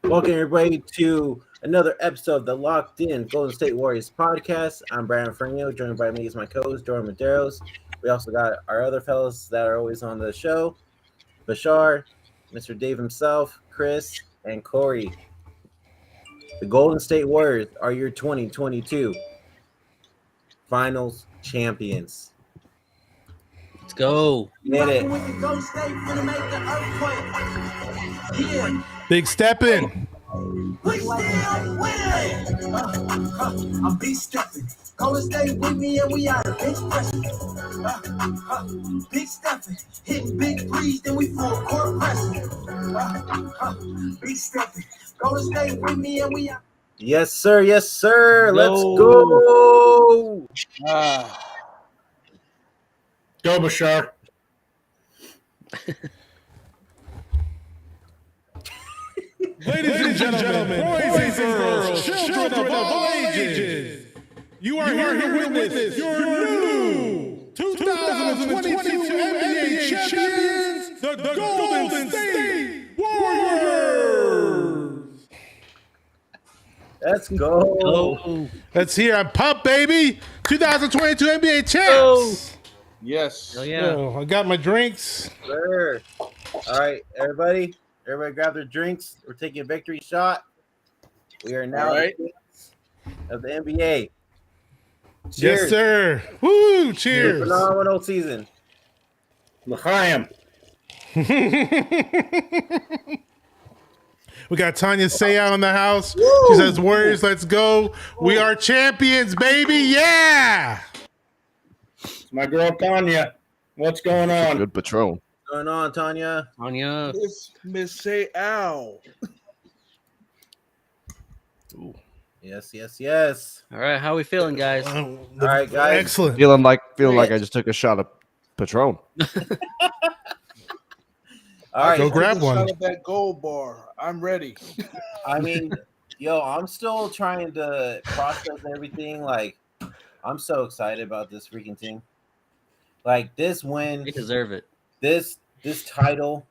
Welcome everybody to another episode of the Locked In Golden State Warriors podcast. I'm Brandon Ferno, joined by me as my co-host Jordan Medeiros. We also got our other fellows that are always on the show: Bashar, Mr. Dave himself, Chris, and Corey. The Golden State Warriors are your 2022 Finals champions. Let's go. Get it. Big step in. We still winning. I'm big stepping. Golden State with me and we out of bench pressing. Big stepping. Hitting big threes, then we full court pressing. Big stepping. Golden State with me and we out. Yes, sir. Yes, sir. Let's go. Go, Bashar. Ladies and gentlemen, boys and girls, children of all ages, you are here to witness your new 2022 NBA champions, the Golden State Warriors. Let's go. Let's hear. I'm pumped, baby. 2022 NBA champs. Yes. Hell yeah. Oh, I got my drinks. Sure. All right, everybody. Everybody grab their drinks. We're taking a victory shot. We are now of the NBA. Cheers. Yes, sir. Woo! Cheers. Phenomenal season. L'chaim. We got Tanya Seya in the house. She says, Warriors, let's go. We are champions, baby. Yeah. It's my girl Tanya. What's going on? Good Patron. What's going on, Tanya? Anya. It's Miss Say Ow. Yes, yes, yes. All right, how we feeling, guys? All right, guys. Excellent. Feeling like I just took a shot of Patron. All right. Go grab one. Out of that gold bar. I'm ready. I mean, I'm still trying to process everything. Like, I'm so excited about this freaking team. Like, this win, They deserve it. this title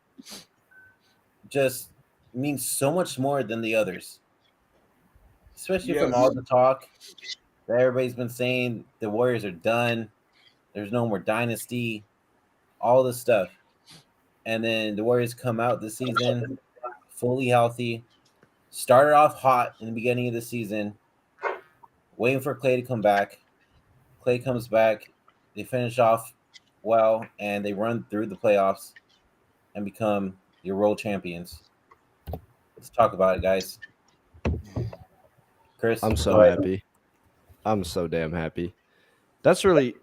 just means so much more than the others. Especially from Yes. all the talk that everybody's been saying the Warriors are done. There's no more dynasty, all this stuff. And then the Warriors come out this season fully healthy. Started off hot in the beginning of the season, waiting for Klay to come back. Klay comes back. They finish off well, and they run through the playoffs and become your world champions. Let's talk about it, guys. Chris, I'm go so ahead. happy. I'm so damn happy. That's really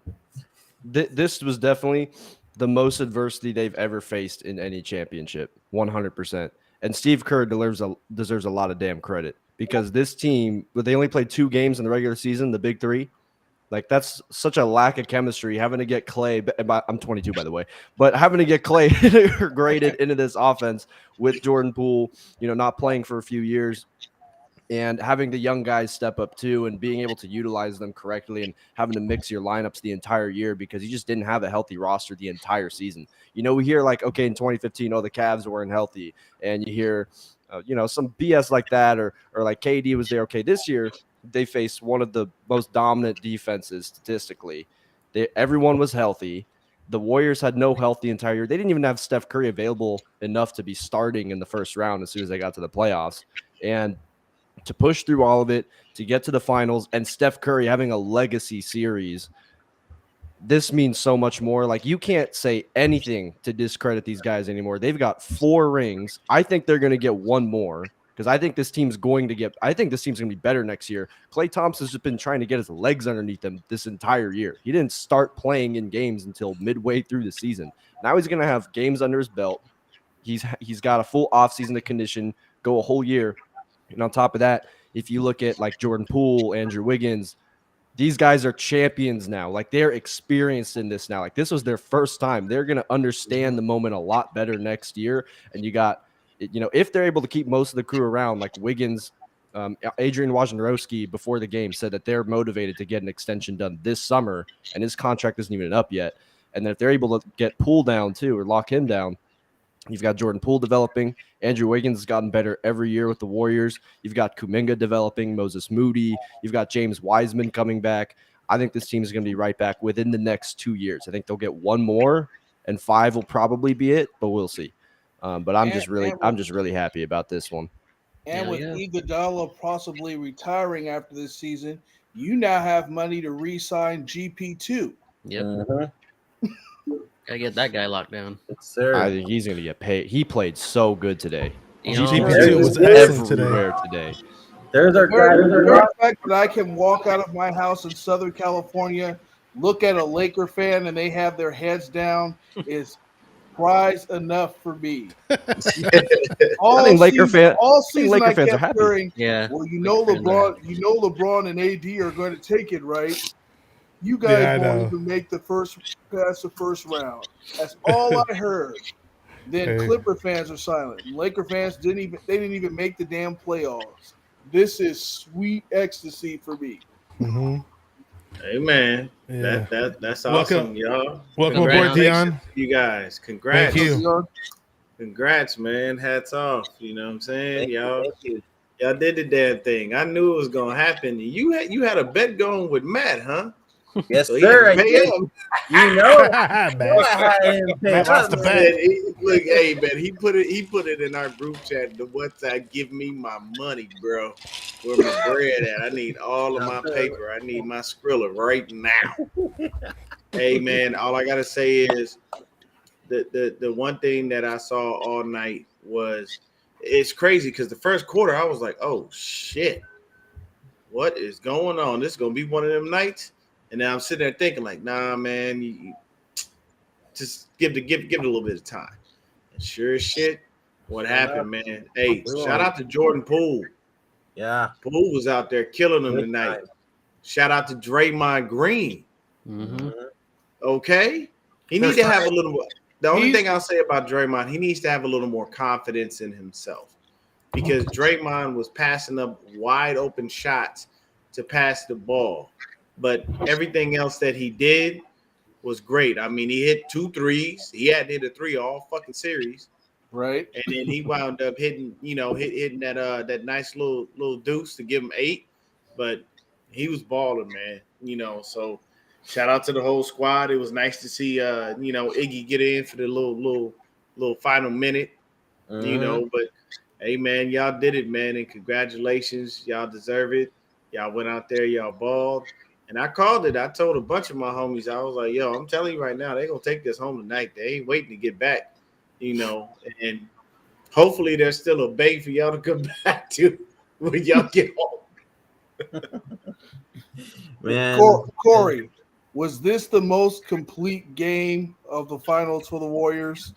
this was definitely the most adversity they've ever faced in any championship, 100%. And Steve Kerr deserves a lot of damn credit because this team, they only played 2 games in the regular season, the big 3. Like, that's such a lack of chemistry, having to get Klay, I'm 22, by the way, but having to get Klay integrated into this offense with Jordan Poole, not playing for a few years, and having the young guys step up too and being able to utilize them correctly and having to mix your lineups the entire year because you just didn't have a healthy roster the entire season. We hear like, okay, in 2015, the Cavs weren't healthy, and you hear, some BS like that, or like KD was there. Okay, this year they faced one of the most dominant defenses statistically. Everyone was healthy. The Warriors had no health the entire year. They didn't even have Steph Curry available enough to be starting in the first round as soon as they got to the playoffs. And to push through all of it, to get to the finals, and Steph Curry having a legacy series, this means so much more. Like, you can't say anything to discredit these guys anymore. They've got 4 rings. I think they're going to get one more because I think this team's going to be better next year. Klay Thompson's just been trying to get his legs underneath him this entire year. He didn't start playing in games until midway through the season. Now he's going to have games under his belt. He's got a full offseason to condition, go a whole year. And on top of that, if you look at like Jordan Poole, Andrew Wiggins, these guys are champions now. Like, they're experienced in this now. Like, this was their first time. They're going to understand the moment a lot better next year. And you got, if they're able to keep most of the crew around, like Wiggins, Adrian Wojnarowski before the game said that they're motivated to get an extension done this summer, and his contract isn't even up yet. And then if they're able to get Poole down too, or lock him down, You've got Jordan Poole developing. Andrew Wiggins has gotten better every year with the Warriors. You've got Kuminga developing, Moses Moody. You've got James Wiseman coming back. I think this team is going to be right back within the next 2 years. I think they'll get one more, and 5 will probably be it, but we'll see. But I'm just really happy about this one. And with Iguodala possibly retiring after this season, you now have money to re-sign GP2. Yep. Mhm. Gotta get that guy locked down. Yes, sir. I think he's going to get paid. He played so good today. You know, GP2 was excellent Everywhere today. There's our guy. The fact that I can walk out of my house in Southern California, look at a Laker fan, and they have their heads down is prize enough for me. I think Laker fans are happy. Hearing, yeah. well, LeBron and AD are going to take it, right? You guys Yeah, I won't know. even make the first round. That's all I heard. Then Hey. Clipper fans are silent. Laker fans didn't even make the damn playoffs. This is sweet ecstasy for me. Mm-hmm. Hey man, Yeah. that's Welcome. awesome, y'all. Welcome aboard, Congratulations Dion. to you guys. Congrats. Thank you. Congrats, man. Hats off. You know what I'm saying? Thank you. Y'all did the damn thing. I knew it was gonna happen. You had a bet going with Matt, huh? Yes, So he sir. I had to pay did. him. You know, Man. Matt lost the bet. Look, hey man, he put it in our group chat. The WhatsApp, give me my money, bro. Where my bread at? I need all of my paper. I need my Skrilla right now. Hey man, all I gotta say is the one thing that I saw all night was it's crazy because the first quarter I was like, oh shit, what is going on? This is gonna be one of them nights. And now I'm sitting there thinking, like, nah, man, you just give it a little bit of time. And sure as shit, what happened, man? Hey, shout out to Jordan Poole. Yeah. Poole was out there killing them tonight. Shout out to Draymond Green. Mm-hmm. Okay, he needs to have a little more. The only thing I'll say about Draymond, he needs to have a little more confidence in himself because Draymond was passing up wide open shots to pass the ball. But everything else that he did was great. I mean, he hit 2 threes. He hadn't hit a 3 all fucking series, right? And then he wound up hitting, hitting that nice little deuce to give him 8. But he was balling, man. So shout out to the whole squad. It was nice to see, Iggy get in for the little final minute. But hey, man, y'all did it, man, and congratulations. Y'all deserve it. Y'all went out there, y'all balled. And I called it. I told a bunch of my homies, I was like, yo, I'm telling you right now, they're going to take this home tonight. They ain't waiting to get back, and hopefully there's still a bay for y'all to come back to when y'all get home. Man. Corey, was this the most complete game of the finals for the Warriors?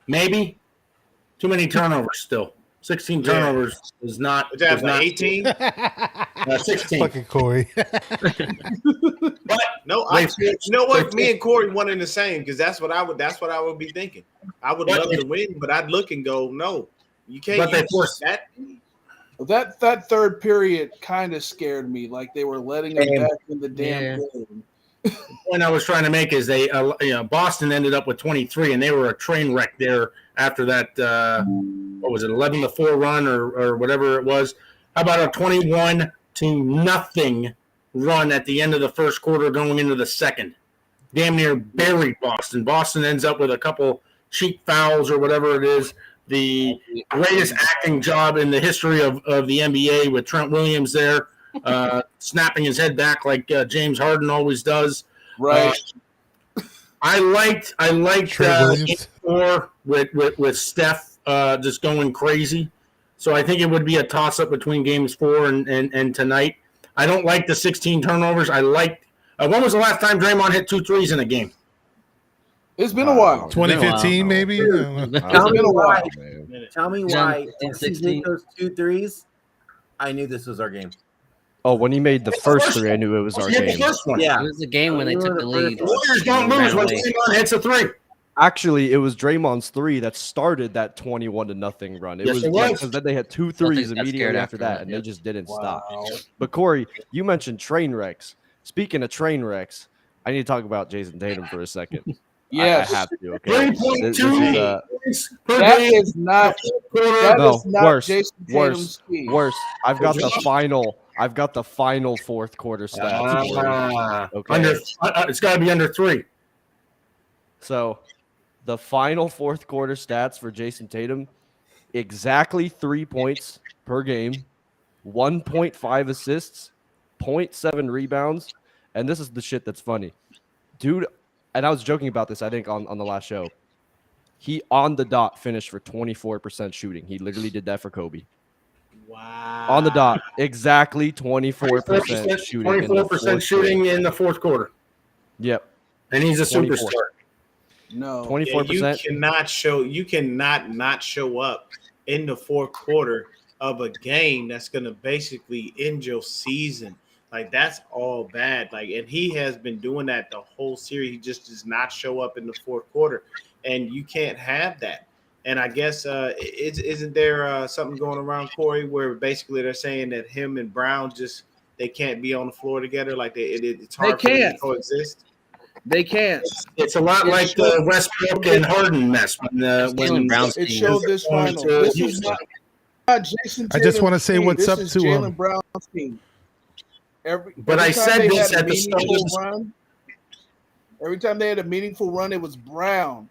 Maybe. Too many turnovers still. 16 turnovers is not. What's that, like 18? 16. Fucking Corey. But no, you know what? Me and Corey one in the same because that's what I would be thinking. I would love to win, but I'd look and go, no, you can't. But they use forced that. That third period kind of scared me, like they were letting them back in the damn game. The point I was trying to make is Boston ended up with 23, and they were a train wreck there after that. What was it, 11-4 run or whatever it was? How about a 21-0 run at the end of the first quarter, going into the second? Damn near buried Boston. Boston ends up with a couple cheap fouls or whatever it is. The greatest acting job in the history of the NBA with Trent Williams there, snapping his head back like James Harden always does. Right. I liked Game 4 with Steph just going crazy. So I think it would be a toss-up between games 4 and tonight. I don't like the 16 turnovers. I liked when was the last time Draymond hit 2 threes in a game? It's been a while. 2015, maybe? Tell me why. Tell me why. In Once he made those 2 threes, I knew this was our game. Oh, when he made the first 3, I knew it was our game. Yeah. It was the game when they took the lead. Warriors don't lose when Draymond hits a 3. Actually, it was Draymond's 3 that started that 21-0 run. It Yes, was it was. because then they had 2 I threes think got immediately scared after after that, that, and yeah. they just didn't Wow. stop. But Corey, you mentioned train wrecks. Speaking of train wrecks, I need to talk about Jason Tatum for a second. Yes. I have to. Okay. 3.2 points per That game. is not. Quarter. That No, is not worse, Jason Tatum's speed. Worse. I've got the final fourth quarter stats. for you. Okay. It's got to be under 3. So, the final fourth quarter stats for Jason Tatum: exactly 3 points per game, 1.5 assists, 0.7 rebounds, and this is the shit that's funny, dude. And I was joking about this, I think, on the last show. He on the dot finished for 24% shooting. He literally did that for Kobe. Wow. On the dot, exactly 24% shooting. 24% shooting in the fourth quarter. Yep. And he's a 24. superstar. No. 24%. You cannot not show up in the fourth quarter of a game that's going to basically end your season. Like, that's all bad. Like, and he has been doing that the whole series. He just does not show up in the fourth quarter, and you can't have that. And I guess isn't there something going around, Corey, where basically they're saying that him and Brown they can't be on the floor together? Like it's hard for them to coexist. They can't. It's a lot like the Westbrook and Harden mess. When Brown's It team. showed this final. This is not Jason I just want to Tatum's say team. what's This up is to Jalen Brown's team. Every I time said they this had a at the start of meaningful the run. Every time they had a meaningful run, it was Brown,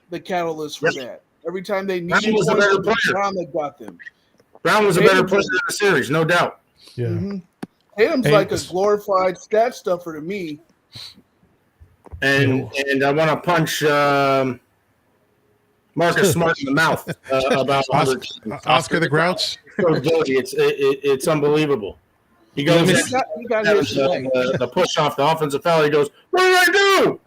the catalyst for that. Every time they needed was a points, better it was player. Brown that got them. Brown was a better player in the series, no doubt. Yeah. Mm-hmm. Tatum's Hey, like a glorified stat stuffer to me. And I want to punch Marcus Smart in the mouth about Oscar the Grouch. so dirty. It's unbelievable. He goes He got his tonight. the push off the offensive foul. He goes, "What did I do?"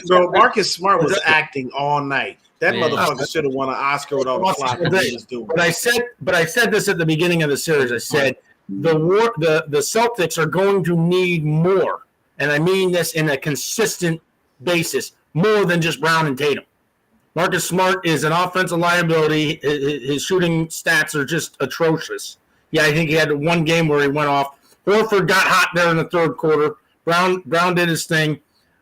Bro, Marcus Smart was acting all night. That Yeah. motherfucker should have won an Oscar with all the flopping he was doing. But I said this at the beginning of the series. I said the Celtics are going to need more, and I mean this in a consistent basis, more than just Brown and Tatum. Marcus Smart is an offensive liability. His shooting stats are just atrocious. Yeah, I think he had one game where he went off. Horford got hot there in the third quarter. Brown did his thing.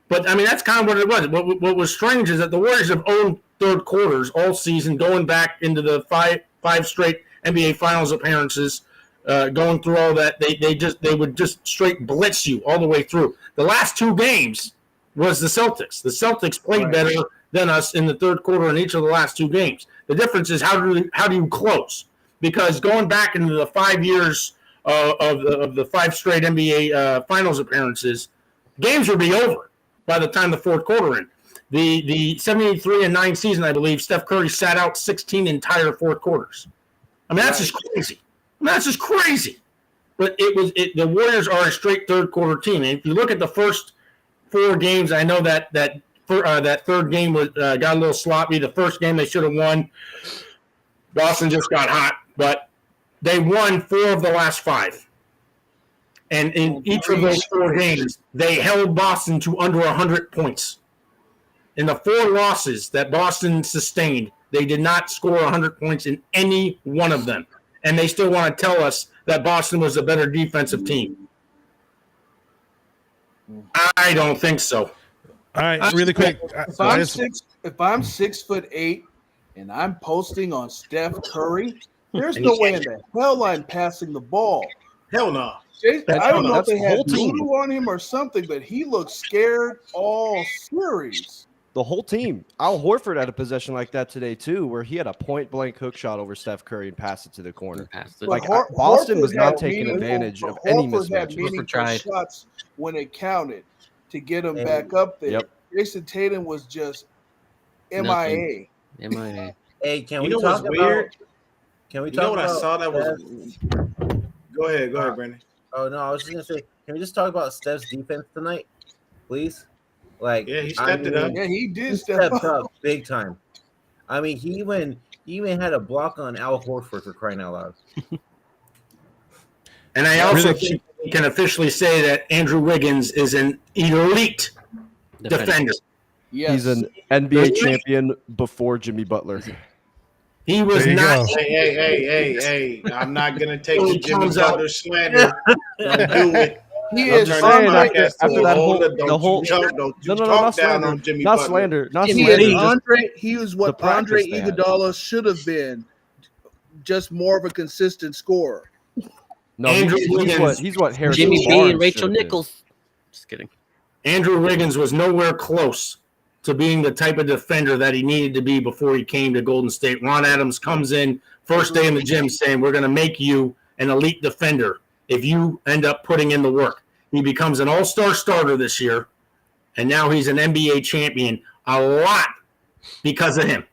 But, I mean, that's kind of what it was. What was strange is that the Warriors have owned third quarters all season, going back into the five straight NBA Finals appearances, going through all that. They would just straight blitz you all the way through. The last two games was the Celtics. The Celtics played better than us in the third quarter in each of the last two games. The difference is how do you close? Because going back into the 5 years of the five straight NBA Finals appearances, games would be over by the time the fourth quarter in. The 73-9 season, I believe, Steph Curry sat out 16 entire fourth quarters. I mean, that's just crazy. That's just crazy. But the Warriors are a straight third quarter team. And if you look at the first four games, I know that third game was got a little sloppy. The first game they should have won. Boston just got hot, but they won 4 of the last 5. And in each of those 4 games, they held Boston to under 100 points. In the 4 losses that Boston sustained, they did not score 100 points in any one of them. And they still want to tell us that Boston was a better defensive team. I don't think so. All right, really quick. If I'm 6'8" and I'm posting on Steph Curry, there's no way in the hell I'm passing the ball. Hell no. I don't know if they had whole team. voodoo on him or something, but he looked scared all series. The whole team. Al Horford had a possession like that today too, where he had a point-blank hook shot over Steph Curry and passed it to the corner. Like Boston was not taking advantage of any Horford had mismatches. meaningful shots when it counted to get him back up there. Yep. Jason Tatum was just MIA. MIA. Hey, can You we know talk what's about? weird? Can we You talk know what I about saw that was. Steph? Go ahead, Brandon. Oh no, I was just gonna say, can we just talk about Steph's defense tonight, please? Like, Yeah, he stepped it up. Yeah, he did He step stepped up. up big time. I mean, he even had a block on Al Horford for crying out loud. And I also think we can officially say that Andrew Wiggins is an elite defender. Yes. He's an NBA champion before Jimmy Butler. He was There you not. go. Hey. I'm not going to take the Jimmy Butler slander. Don't do it. He Don't is turn saying that Andre. podcast to after a that whole- whole- don't the you whole- talk- don't you No, talk not down slander. on Jimmy Not Butler. slander. Not He slander. is just Andre. He was what the practice Andre they had. Iguodala should have been, just more of a consistent scorer. No, Andrew Wiggins. he's what Harrison Jimmy B Barnes and Rachel should have been. Nichols. Just kidding. Andrew Wiggins was nowhere close to being the type of defender that he needed to be before he came to Golden State. Ron Adams comes in first day in the gym saying, we're going to make you an elite defender if you end up putting in the work. He becomes an all-star starter this year, and now he's an NBA champion, a lot because of him.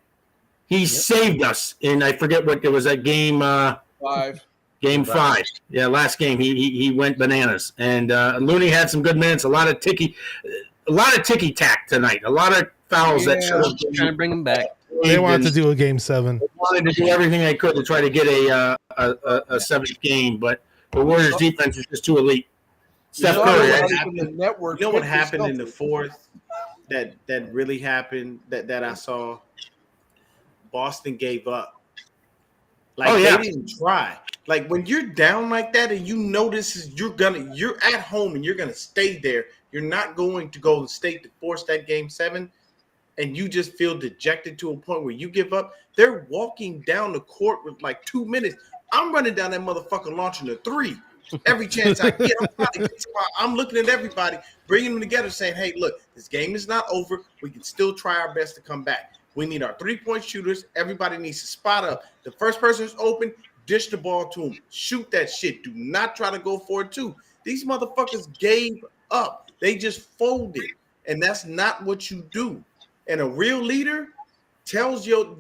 He saved us in, I forget what it was, that game 5. Game 5. Yeah, last game he went bananas. And Looney had some good minutes, a lot of ticky tack tonight. A lot of fouls that should have Trying to bring him back. They wanted to do a game 7. wanted to do everything they could to try to get a seventh game, but the Warriors defense is just too elite. Steph You know Curry, what I- happened in the network You know what picked his happened in the Celtics. fourth that really happened that I saw? Boston gave up. Like Oh, yeah. they didn't try. Like when you're down like that and you know you're at home and you're gonna stay there. You're not going to Golden State to force that game 7, and you just feel dejected to a point where you give up. They're walking down the court with like 2 minutes. I'm running down that motherfucker launching a 3 every chance I get. I'm looking at everybody, bringing them together, saying, "Hey, look, this game is not over. We can still try our best to come back. We need our 3-point shooters. Everybody needs to spot up. The first person is open, dish the ball to them. Shoot that shit. Do not try to go for it too. These motherfuckers gave up. They just folded, and that's not what you do. And a real leader tells you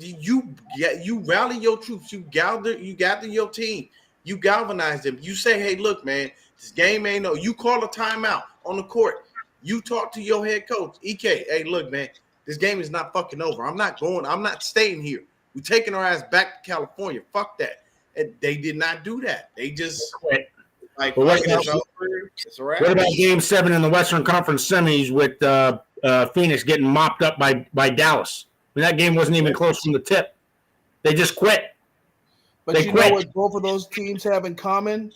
rally your troops. You gather your team. You galvanize them. You say, hey, look, man, this game ain't no. You call a timeout on the court. You talk to your head coach, EK. Hey, look, man, this game is not fucking over. I'm not staying here. We're taking our ass back to California. Fuck that. And they did not do that. They just quit. Like, But what it's about- over. It's a wrap. What about Game 7 in the Western Conference semis with Phoenix getting mopped up by Dallas? I mean, that game wasn't even close from the tip. They just quit. But They you quit. know what both of those teams have in common?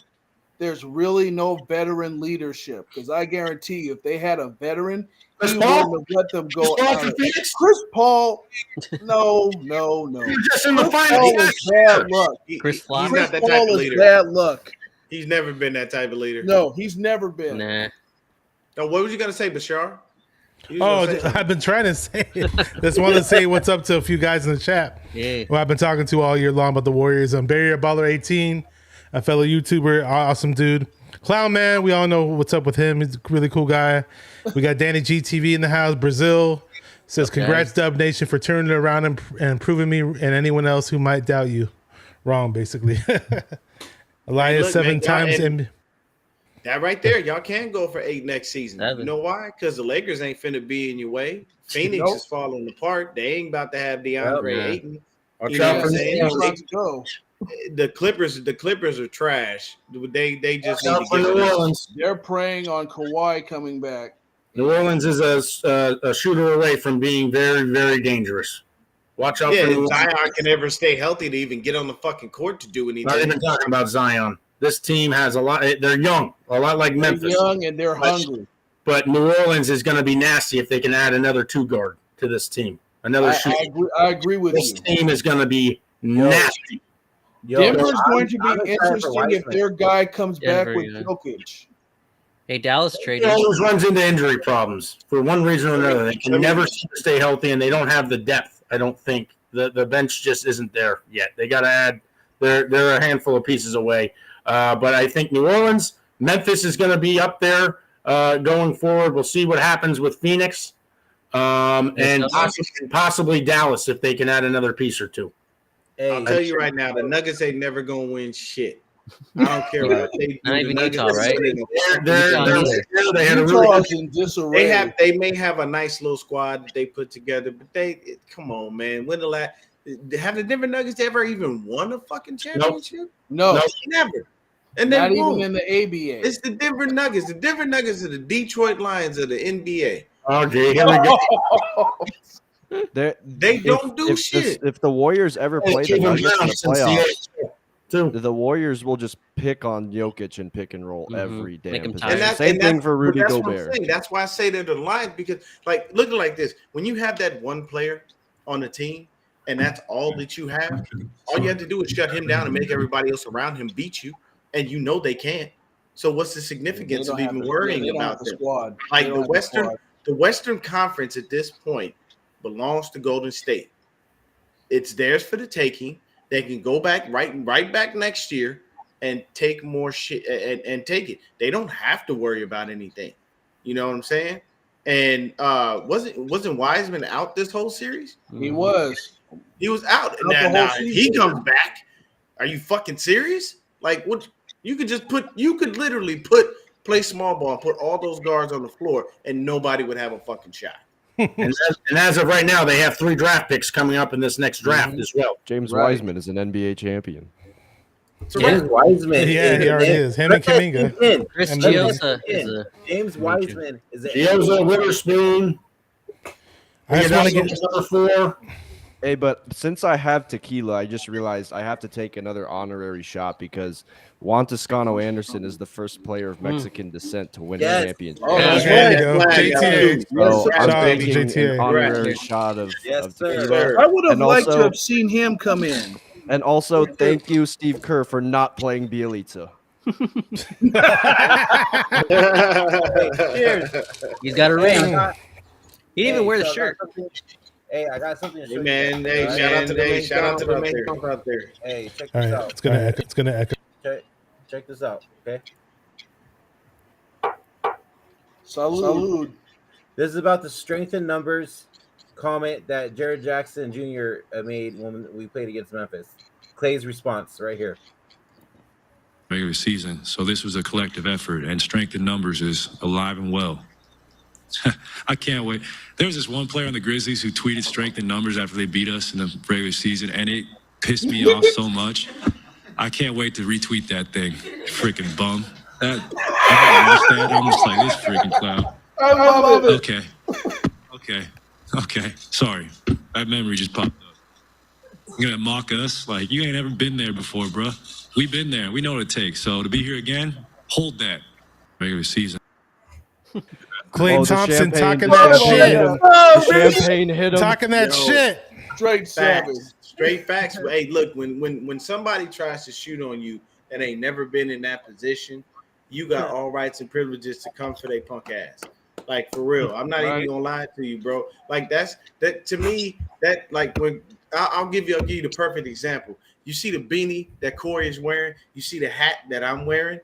There's really no veteran leadership. Because I guarantee you, if they had a veteran, Chris he Paul? wouldn't have let them Chris go Paul out. for Phoenix? Chris Paul, no. You're just in the Chris finals. Paul is last bad year. luck. Chris Flop. He's Chris not that type Paul of is leader. bad luck. He's never been that type of leader. No, he's never been. Nah. No, what was you gonna say, Bashar? You was Oh, gonna say something. I've been trying to say. Just wanted to say what's up to a few guys in the chat. Yeah. Well, I've been talking to all year long about the Warriors. Barrier Baller 18, a fellow YouTuber, awesome dude. Clown Man, we all know what's up with him. He's a really cool guy. We got Danny GTV in the house. Brazil says, Okay. congrats, Dubnation, for turning it around and proving me and anyone else who might doubt you wrong, basically. Elias, Look, 7 man, times. and- That right there, y'all can go for 8 next season. 7. You know why? Because the Lakers ain't finna be in your way. Phoenix Nope. is falling apart. They ain't about to have DeAndre Yep. Ayton. Watch You know out what for I'm the saying? He's New about to go. The Clippers are trash. They just need to for get New it. Orleans. They're preying on Kawhi coming back. New Orleans is a shooter away from being very, very dangerous. Watch out Yeah, for New if Orleans. Zion can ever stay healthy to even get on the fucking court to do Not anything. even talking about Zion. This team has a lot. They're young, a lot like They're Memphis. young and they're hungry. But New Orleans is going to be nasty if they can add another 2 guard to this team. Another shooter. I agree with This you. team is going to be nasty. Yo, Denver's I'm- going to I'm be excited for interesting if Wiseman. their guy comes back Denver, with yeah. Jokic. Hey, Dallas He traded. always runs into injury problems for one reason or another. They can never seem to stay healthy, and they don't have the depth. I don't think the bench just isn't there yet. They got to add. They're a handful of pieces away. But I think New Orleans, Memphis is going to be up there going forward. We'll see what happens with Phoenix, and possibly Dallas if they can add another piece or two. I'll tell you right now, the Nuggets ain't never gonna win shit. I don't care what they do. Not The even Nuggets Utah, are right? They had a really Utah's in disarray. They may have a nice little squad that they put together, but come on, man. When the last have the Denver Nuggets ever even won a fucking championship? No, Never. And they not won. even in the ABA. It's the Denver Nuggets. The Denver Nuggets are the Detroit Lions of the NBA. Okay, here we go. They're- They don't do if shit. If the Warriors ever play the Nuggets in the playoffs, too. The Warriors will just pick on Jokic and pick and roll Mhm. every Make damn him possession. tired. Same thing for Rudy that's what I'm Gobert. saying. That's why I say they're the Lions, because like looking like this, when you have that one player on the team and that's all that you have to do is shut him down and make everybody else around him beat you, and you know they can't. So what's the significance of even worrying about them? Squad. Like the Western Conference at this point belongs to Golden State. It's theirs for the taking. They can go back right back next year and take more shit and take it. They don't have to worry about anything. You know what I'm saying? And wasn't Wiseman out this whole series? He was. He was out. the Now, whole if he season. comes back, are you fucking serious? Like what? You could literally play small ball and put all those guards on the floor and nobody would have a fucking shot. And as of right now, they have 3 draft picks coming up in this next draft as well. James Right. Wiseman is an NBA champion. So Yeah. James Wiseman. Yeah, he already is. Him and Kuminga. Chris And Chiosa is a James Wiseman is a Gioza, Witherspoon. I just want to get. number 4. Hey, but since I have tequila, I just realized I have to take another honorary shot because Juan Toscano Anderson is the first player of Mexican descent to win Yes. a championship. Oh, Yeah, that's There you right. go. JTA. So Shout out I'm to taking JTA. an honorary Congrats. shot of Yes, sir. tequila. I would have And liked to also- have seen him come in. And also, thank you, Steve Kerr, for not playing Bielitsa. Cheers. he's got a ring. Hey, He didn't even wear the so I got shirt. something- Hey, I got something to show Hey you. man, hey, All shout out right? to the main shout out to the main comp out there. Hey, check All this right, out. it's gonna echo. It's gonna echo. Check this out. Okay. Salud. This is about the strength in numbers comment that Jared Jackson Jr. Made when we played against Memphis. Clay's response right here. Regular season. So this was a collective effort, and strength in numbers is alive and well. I can't wait. There was this one player on the Grizzlies who tweeted strength in numbers after they beat us in the regular season, and it pissed me off so much. I can't wait to retweet that thing. Freaking bum. That I don't understand. I'm just like, this freaking clown. I love it. Okay. Sorry. That memory just popped up. You're gonna mock us? Like, you ain't ever been there before, bro. We've been there. We know what it takes. So to be here again, hold that. Regular season. Clay Oh, the Thompson champagne- talking the that champagne shit. hit him. Oh, The champagne hit him. Talking that Yo. shit. Straight savage. Facts. Straight facts. But hey, look, when somebody tries to shoot on you that ain't never been in that position, you got all rights and privileges to come for their punk ass. Like for real. I'm not even gonna lie to you, bro. Like that to me, that like when I'll give you the perfect example. You see the beanie that Corey is wearing, you see the hat that I'm wearing.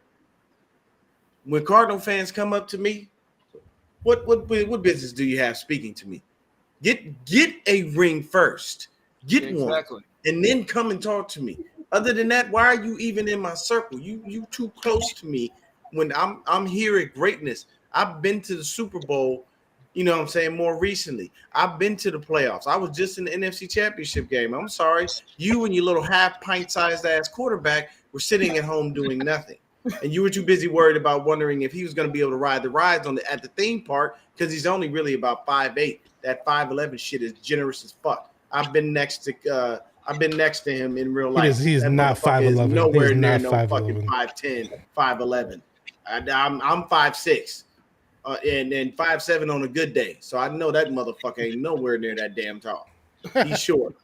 When Cardinal fans come up to me, what business do you have speaking to me? Get a ring first. Get one. Exactly. And then come and talk to me. Other than that, why are you even in my circle? You too close to me when I'm here at greatness. I've been to the Super Bowl, you know what I'm saying, more recently. I've been to the playoffs. I was just in the NFC Championship game. I'm sorry. You and your little half pint-sized ass quarterback were sitting at home doing nothing. And you were too busy worried about wondering if he was going to be able to ride the rides at the theme park because he's only really about 5'8". That 5'11" shit is generous as fuck. I've been next to him in real life. He is That not motherfucker is 5'11". Nowhere He is near not no 5'11". fucking 5'10", 5'11". I'm 5'6", and 5'7" on a good day. So I know that motherfucker ain't nowhere near that damn tall. He's short.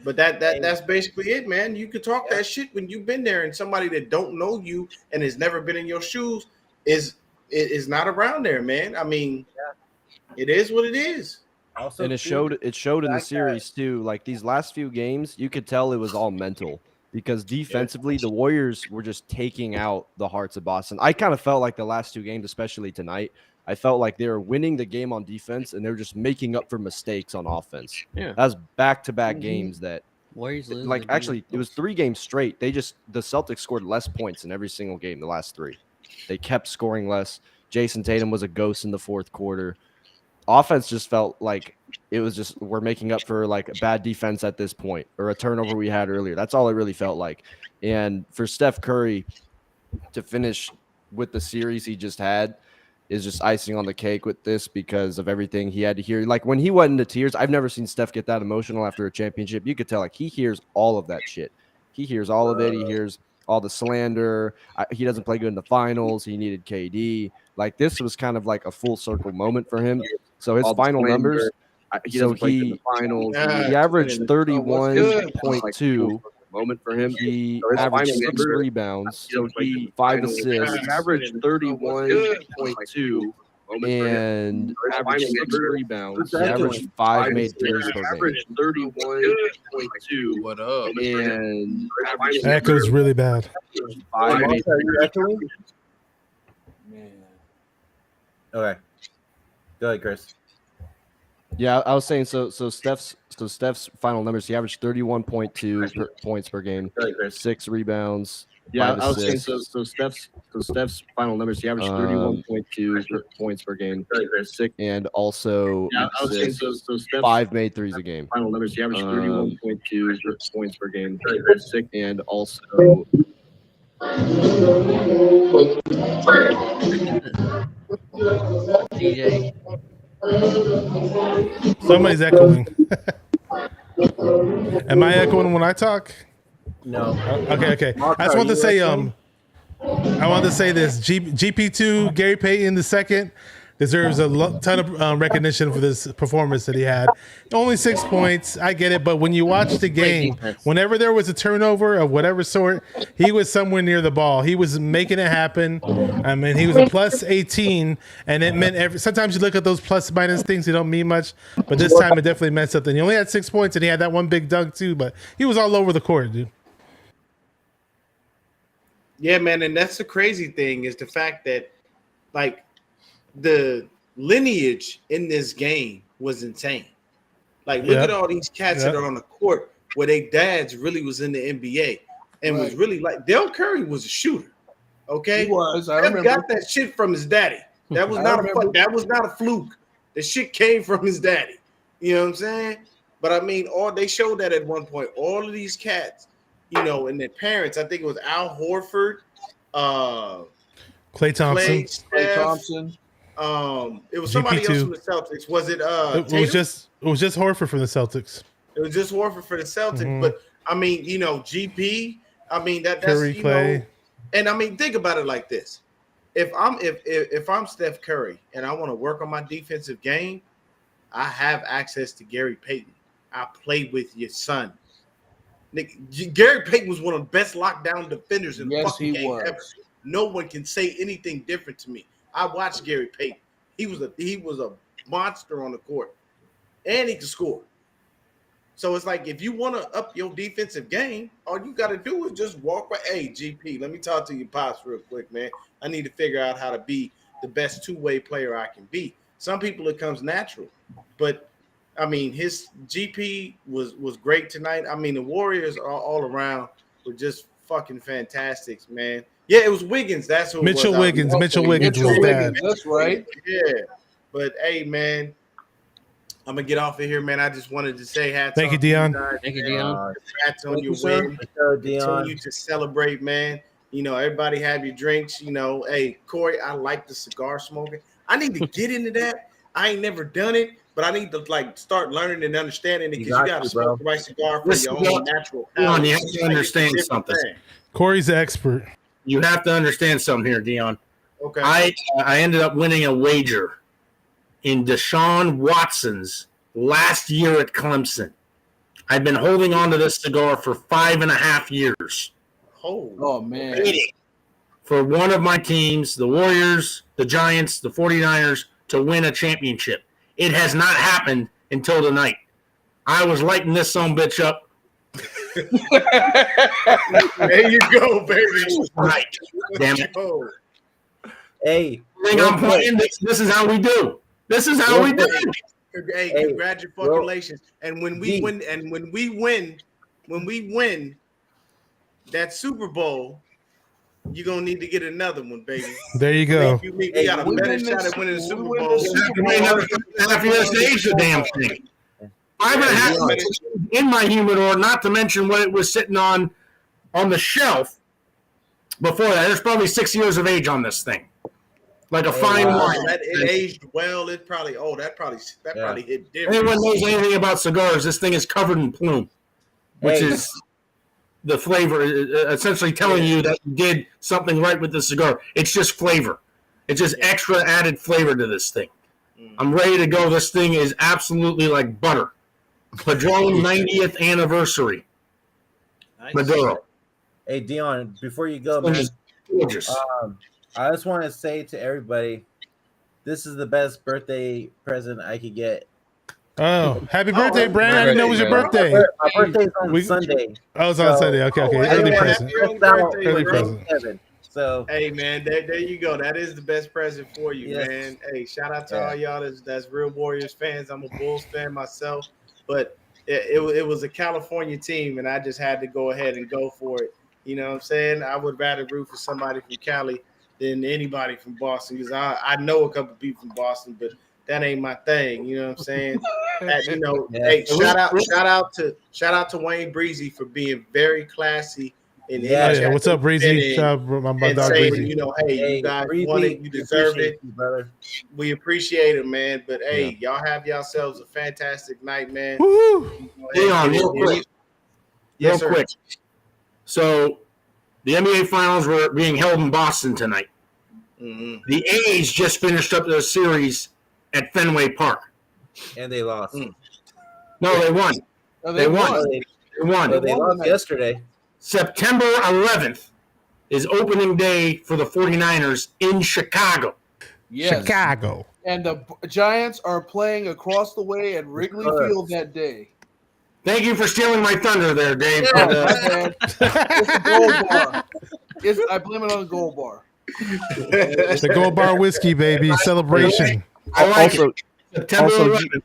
But that's basically it, man. You could talk that shit when you've been there, and somebody that don't know you and has never been in your shoes is not around there, man. I mean, it is what it is. Also, And it too, showed in the fact that- series too. Like these last few games, you could tell it was all mental because defensively the Warriors were just taking out the hearts of Boston. I kind of felt like the last 2 games, especially tonight, I felt like they were winning the game on defense and they were just making up for mistakes on offense. Yeah. That was back-to-back games that Warriors lose. like actually it was 3 games straight. The Celtics scored less points in every single game the last 3. They kept scoring less. Jason Tatum was a ghost in the fourth quarter. Offense just felt like it was just we're making up for like a bad defense at this point or a turnover we had earlier. That's all it really felt like. And for Steph Curry to finish with the series he just had is just icing on the cake with this because of everything he had to hear. Like when he went into tears, I've never seen Steph get that emotional after a championship. You could tell like he hears all of that shit. He hears all of it. He hears all the slander. He doesn't play good in the finals. He needed KD. Like, this was kind of like a full circle moment for him. So his final numbers, he averaged 31.2 moment for him. He averaged 6 rebounds, 5 assists, averaged 31.2 and averaged 6 rebounds. He averaged 5 made threes per game. Averaged 31.2. What up? And Echo's really bad. 5 made threes. Okay. Go ahead, Chris. Yeah, I was saying so Steph's final numbers, he averaged 31.2 points per game, 6 rebounds. Yeah, I was saying so Steph's final numbers, he averaged 31.2 points per game, 6, and also 5 made threes a game. Final numbers, he averaged 31.2 points per game, 6, and also DJ. Somebody's echoing. Am I echoing when I talk? No. Okay. I just want to say, I want to say this: GP2 Gary Payton II deserves a ton of recognition for this performance that he had. Only 6 points, I get it, but when you watch the game, whenever there was a turnover of whatever sort, he was somewhere near the ball. He was making it happen. I mean, he was a plus 18, and it meant sometimes you look at those plus minus things, they don't mean much, but this time it definitely meant something. He only had 6 points, and he had that one big dunk too, but he was all over the court, dude. Yeah, man, and that's the crazy thing is the fact that, like, the lineage in this game was insane. Like, look at all these cats that are on the court where their dads really was in the NBA and was really like Del Curry was a shooter. Okay, He was. I Steph remember. got that shit from his daddy. That was that was not a fluke. The shit came from his daddy. You know what I'm saying? But I mean, they showed that at one point. All of these cats, you know, and their parents. I think it was Al Horford, Klay Thompson. Klay Thompson. It was somebody GP2. else from the Celtics. Was it It was just Horford from the Celtics. It was just Horford for the Celtics. But I mean, you know, GP. I mean that's Curry, you Klay. know, and I mean think about it like this: if I'm Steph Curry and I want to work on my defensive game, I have access to Gary Payton. I play with your son. Gary Payton was one of the best lockdown defenders in the fucking game ever. No one can say anything different to me. I watched Gary Payton. He was a monster on the court, and he could score. So it's like if you want to up your defensive game, all you got to do is just walk by. Hey, GP, let me talk to your pops real quick, man. I need to figure out how to be the best two-way player I can be. Some people it comes natural, but I mean his GP was great tonight. I mean the Warriors are all around were just fucking fantastic, man. Yeah, it was Wiggins. That's who Mitchell it was. Wiggins. Mitchell Wiggins was bad. That's right. Yeah, but hey, man, I'm gonna get off of here, man. I just wanted to say hats. Thank you, off to Dion. guys, Thank you, man. Dion. Hats on Thank your you, sir. win. Dion. Continue to celebrate, man. You know, everybody have your drinks. You know, hey, Corey, I like the cigar smoking. I need to get into that. I ain't never done it, but I need to like start learning and understanding it because you got to smoke the right cigar for your own natural. Dion, you have to understand something. Corey's the expert. You have to understand something here, Dion. Okay. I ended up winning a wager in Deshaun Watson's last year at Clemson. I've been holding on to this cigar for 5.5 years. Oh man. For one of my teams, the Warriors, the Giants, the 49ers, to win a championship. It has not happened until tonight. I was lighting this son bitch up. There you go, baby. Right. Damn it. Oh. Hey, I'm playing. This is how we do. This is how we do. Hey, congratulations! And when we win, that Super Bowl, you're gonna need to get another one, baby. There you go. We got a better shot at winning the Super Bowl. You may have to stage the damn thing. 5.5 minutes in my humidor, not to mention what it was sitting on the shelf before that. There's probably 6 years of age on this thing. Like a fine wine. It aged well. It probably that probably hit different. Anyone knows anything about cigars, this thing is covered in plume. Which is the flavor, essentially telling you that you did something right with the cigar. It's just flavor. It's just extra added flavor to this thing. I'm ready to go. This thing is absolutely like butter. Padron 90th anniversary. Maduro. Hey, Dion, before you go, man, Gorgeous. I just want to say to everybody, this is the best birthday present I could get. Oh, happy birthday, Brandon! I didn't know it was your birthday. My birthday's on Sunday. Oh, it's on Sunday. Okay. Early present. Early present. So, hey man, there you go. That is the best present for you, Yes. man. Hey, shout out to all y'all that's real Warriors fans. I'm a Bulls fan myself, but it was a California team, and I just had to go ahead and go for it. You know what I'm saying? I would rather root for somebody from Cali than anybody from Boston, because I know a couple people from Boston, but that ain't my thing. You know what I'm saying? You know, hey, shout out to Wayne Breezy for being very classy. Oh, yeah. What's up, Breezy? Shout out my dog saying, Breezy. you know, hey, you guys Breezy, won it, you deserve it. you, brother. We appreciate it, man. But hey, y'all have yourselves a fantastic night, man. Woo-hoo. Leon, real quick. Yes, Real sir. quick. So the NBA Finals were being held in Boston tonight. Mm-hmm. The A's just finished up their series at Fenway Park. And they lost. No, they won. No, They won. They, They won. they lost yesterday. September 11th is opening day for the 49ers in Chicago. Yes. Chicago. And the Giants are playing across the way at Wrigley Field that day. Thank you for stealing my thunder there, Dave. Oh, my bad. It's a gold bar. I blame it on the gold bar. The Gold Bar whiskey, baby. Celebration. I like Also, it. September also 11th.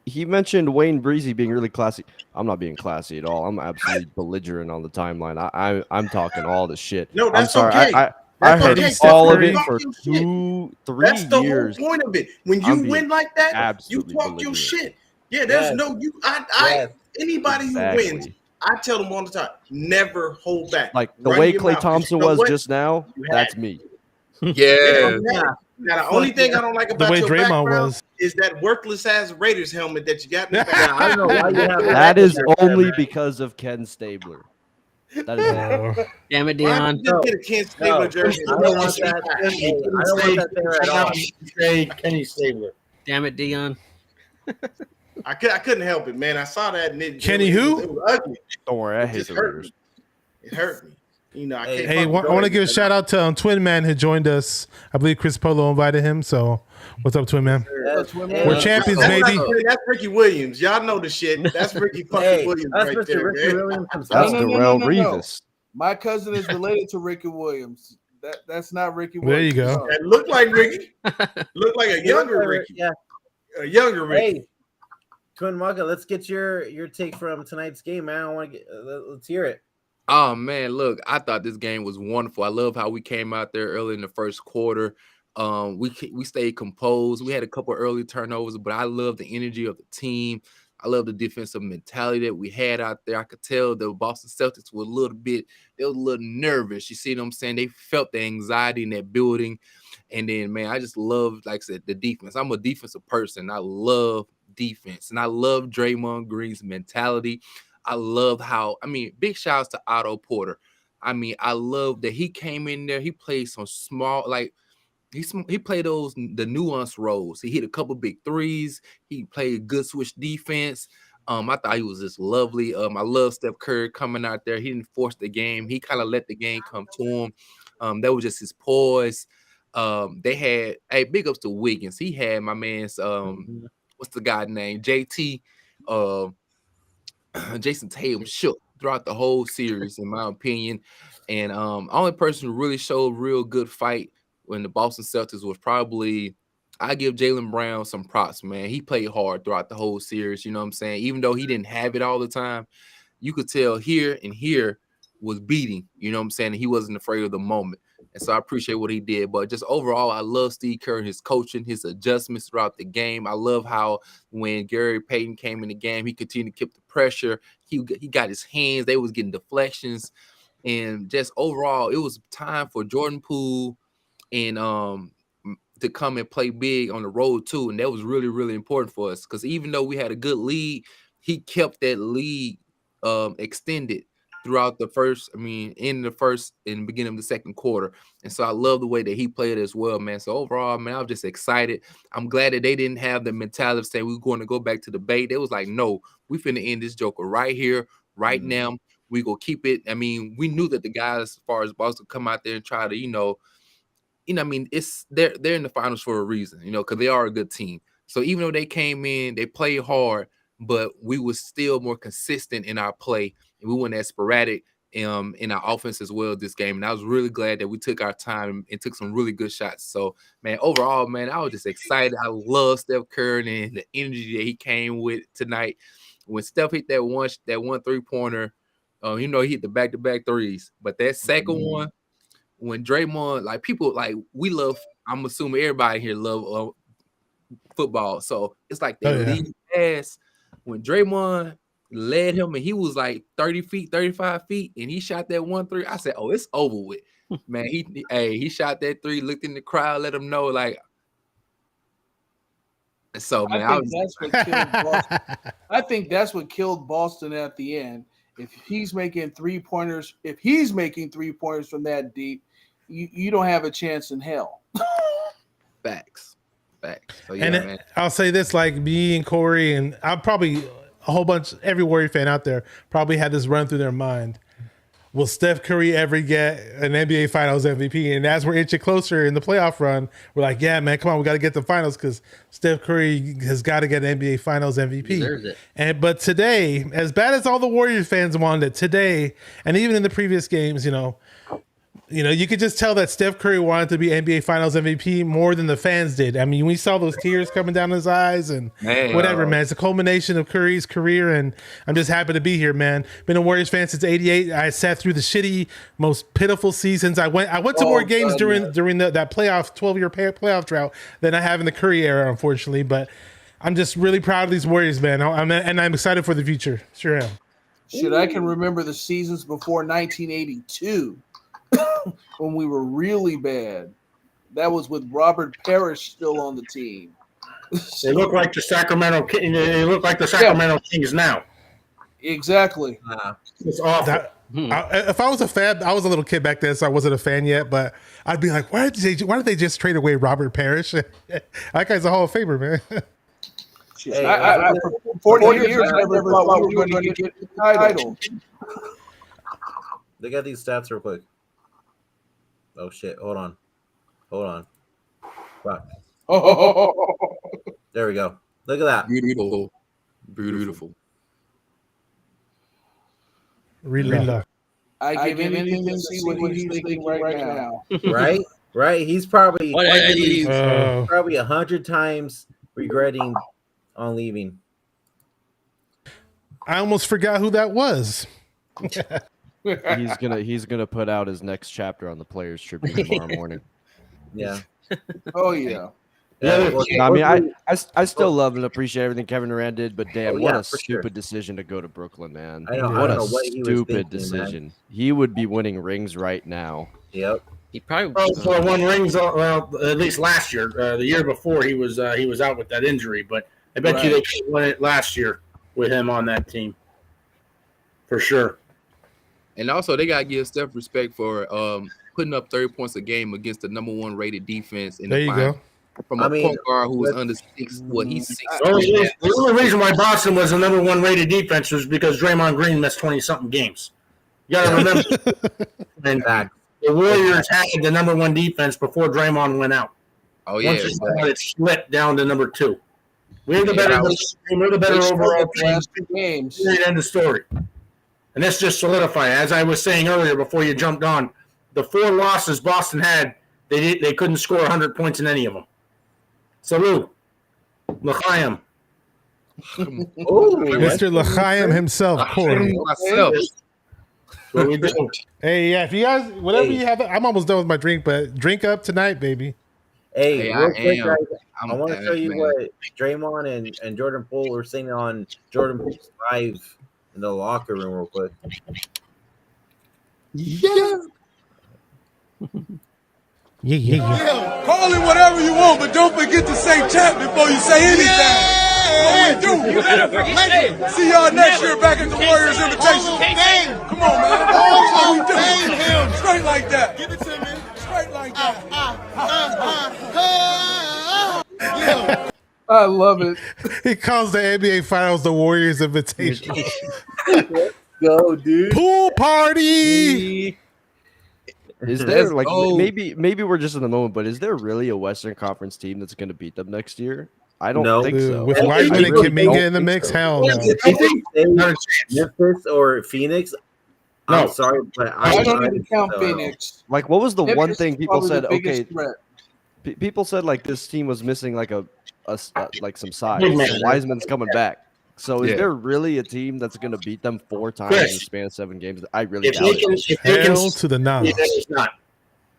he mentioned Wayne Breezy being really classy. I'm not being classy at all. I'm absolutely belligerent on the timeline. I'm talking all the shit. No, I'm that's sorry. okay. I That's had okay. all of Curry. it for Talk your 2-3 That's the years. whole point of it. When I'm you being win like that, you absolutely talk your belligerent. shit. Yeah, there's Yes. no you. Yes. Anybody Exactly. who wins, I tell them all the time, never hold back. Like the Run way your Klay mouth. Thompson You know was what? just now, You had that's it. me. Yeah. Now the only thing I don't like The about way your Draymond background was. is that worthless ass Raiders helmet that you got in the back. Yeah, I don't know why you have That is there, only man. because of Ken Stabler. That is it. Oh. Damn it, Why Dion. don't you just get a Ken Stabler No, jersey? I don't want that. Hey, I don't want that there at all. Say Kenny Stabler. Damn it, Dion. I couldn't help it, man. I saw that and it, Kenny it was, who? It was ugly. Don't worry, I It hate just the hurt Raiders. me. It hurt me. You know, I Hey, can't. Hey, I want to give a shout out to Twin Man who joined us. I believe Chris Polo invited him. So, what's up, Twin Man? Yes. We're champions, That's baby. That's Ricky Williams. Y'all know the shit. That's Ricky fucking Hey, Williams that's right Mr. there, Ricky man. Williams That's himself. No, no, Darrell no, no, no. Revis. My cousin is related to Ricky Williams. That's not Ricky There you Williams. go. No. That looked like Ricky. Looked like a younger Ricky. Yeah. A younger Ricky. Hey, Twin Mugga, let's get your take from tonight's game, man. I want to let's hear it. Oh man, look, I thought this game was wonderful. I love how we came out there early in the first quarter. We stayed composed. We had a couple early turnovers, but I love the energy of the team. I love the defensive mentality that we had out there. I could tell the Boston Celtics were they were a little nervous. You see what I'm saying? They felt the anxiety in that building. And then, man, I just love, like I said, the defense. I'm a defensive person. I love defense. And I love Draymond Green's mentality. I love big shouts to Otto Porter. I love that he came in there. He played some small, like, he played the nuanced roles. He hit a couple big threes. He played good switch defense. I thought he was just lovely. I love Steph Curry coming out there. He didn't force the game. He kind of let the game come to him. That was just his poise. They had big ups to Wiggins. He had my man's what's the guy name? JT. Jason Tatum shook throughout the whole series, in my opinion. And only person who really showed real good fight when the Boston Celtics was probably, I give Jaylen Brown some props, man. He played hard throughout the whole series, you know what I'm saying? Even though he didn't have it all the time, you could tell here was beating, you know what I'm saying? He wasn't afraid of the moment. And so I appreciate what he did. But just overall, I love Steve Kerr, his coaching, his adjustments throughout the game. I love how when Gary Payton came in the game, he continued to keep the pressure. He got his hands. They was getting deflections. And just overall, it was time for Jordan Poole and to come and play big on the road too. And that was really, really important for us. Because even though we had a good lead, he kept that lead extended throughout the first, in the first and beginning of the second quarter. And so I love the way that he played as well, man. So overall, man, I was just excited. I'm glad that they didn't have the mentality of saying we're going to go back to the bait. They was like, no, we finna end this joker right here, right now. We go keep it. We knew that the guys, as far as Boston, come out there and try to, it's they're in the finals for a reason, because they are a good team. So even though they came in, they played hard, but we were still more consistent in our play, and we weren't as sporadic in our offense as well this game. And I was really glad that we took our time and took some really good shots. So, man, overall, man, I was just excited. I love Steph Curry and the energy that he came with tonight. When Steph hit that one 3-pointer, he hit the back-to-back threes. But that second one, when Draymond, like people, like we love, I'm assuming everybody here love football. So it's like they lead pass. When Draymond led him and he was like 30 feet, 35 feet, and he shot that 1-3, I said, oh, it's over with. Man, he shot that 3, looked in the crowd, let him know, like. So, man, I think that's what killed Boston at the end. If he's making 3-pointers, from that deep, you don't have a chance in hell. Facts. So, and man. I'll say this, like me and Corey, and I'm probably a whole bunch, every Warrior fan out there probably had this run through their mind. Will Steph Curry ever get an NBA Finals MVP? And as we're inching closer in the playoff run, we're like, yeah, man, come on, we got to get the finals because Steph Curry has got to get an NBA Finals MVP. But today, as bad as all the Warriors fans wanted it, today, and even in the previous games, you could just tell that Steph Curry wanted to be NBA Finals MVP more than the fans did. We saw those tears coming down his eyes and whatever, man. It's a culmination of Curry's career, and I'm just happy to be here, man. Been a Warriors fan since '88. I sat through the shitty, most pitiful seasons. I went to more games during that 12-year playoff drought than I have in the Curry era, unfortunately. But I'm just really proud of these Warriors, man. I'm excited for the future. Sure am. Shit, I can remember the seasons before 1982. When we were really bad. That was with Robert Parrish still on the team. They look like the Sacramento Kings now. Exactly. It's awful. If I was a fan, I was a little kid back then, so I wasn't a fan yet, but I'd be like, why did they just trade away Robert Parrish? That guy's a Hall of Famer, man. I for 40 years, I never thought we were going to get the title. They got these stats real quick. Oh shit! Hold on. Fuck. There we go. Look at that. Beautiful. Really love. I give anything to see what he's thinking right now. Right. He's probably 100 times regretting on leaving. I almost forgot who that was. He's gonna put out his next chapter on the Players Tribune tomorrow morning. Yeah. Oh yeah. I still love and appreciate everything Kevin Durant did, but damn, what a stupid decision to go to Brooklyn, man. What a stupid decision. Man. He would be winning rings right now. Yep. He probably won rings. Well, at least last year. The year before he was out with that injury, but I bet you they could win it last year with him on that team for sure. And also, they gotta give Steph respect for putting up 30 points a game against the number 1 rated defense in the final. From a point guard who was under 6. Well, he's 6. The only reason why Boston was the number 1 rated defense was because Draymond Green missed 20-something games. You gotta remember. And the Warriors had the number 1 defense before Draymond went out. Oh yeah, it slipped down to number 2. We're the better team. We're the better overall team. End of story. And this just solidified. As I was saying earlier before you jumped on, the 4 losses Boston had, they couldn't score 100 points in any of them. Salute. L'chaim. Mr. L'chaim himself, Corey. What we do. Hey, yeah, if you guys, whatever you have, I'm almost done with my drink, but drink up tonight, baby. Hey, real quick, guys, I want to show you what Draymond and Jordan Poole were saying on Jordan Poole's live in the locker room real quick. Yeah. Yeah. Call it whatever you want, but don't forget to say champ before you say anything. See y'all next year back at the Warriors Invitation. Come on, man. That's how we do. Straight like that. Give it to me. Straight like that. I love it. He calls the NBA Finals the Warriors Invitation. Go, dude. Pool party. Is there Let's like go. maybe we're just in the moment, but is there really a Western Conference team that's going to beat them next year? I don't No. think so. With I Wiseman and really don't Kuminga in the think mix, so. hell no. If they say Memphis or Phoenix, I'm No. sorry, but I don't even count so. Phoenix. Like, what was the one Memphis thing is people probably said? the biggest Okay, threat. people said like this team was missing like like some size. Big man. So Wiseman's coming back. So is Yeah. there really a team that's going to beat them 4 times Chris, in the span of 7 games? I really If doubt they it. can, if they can, Hell to the no. it's not.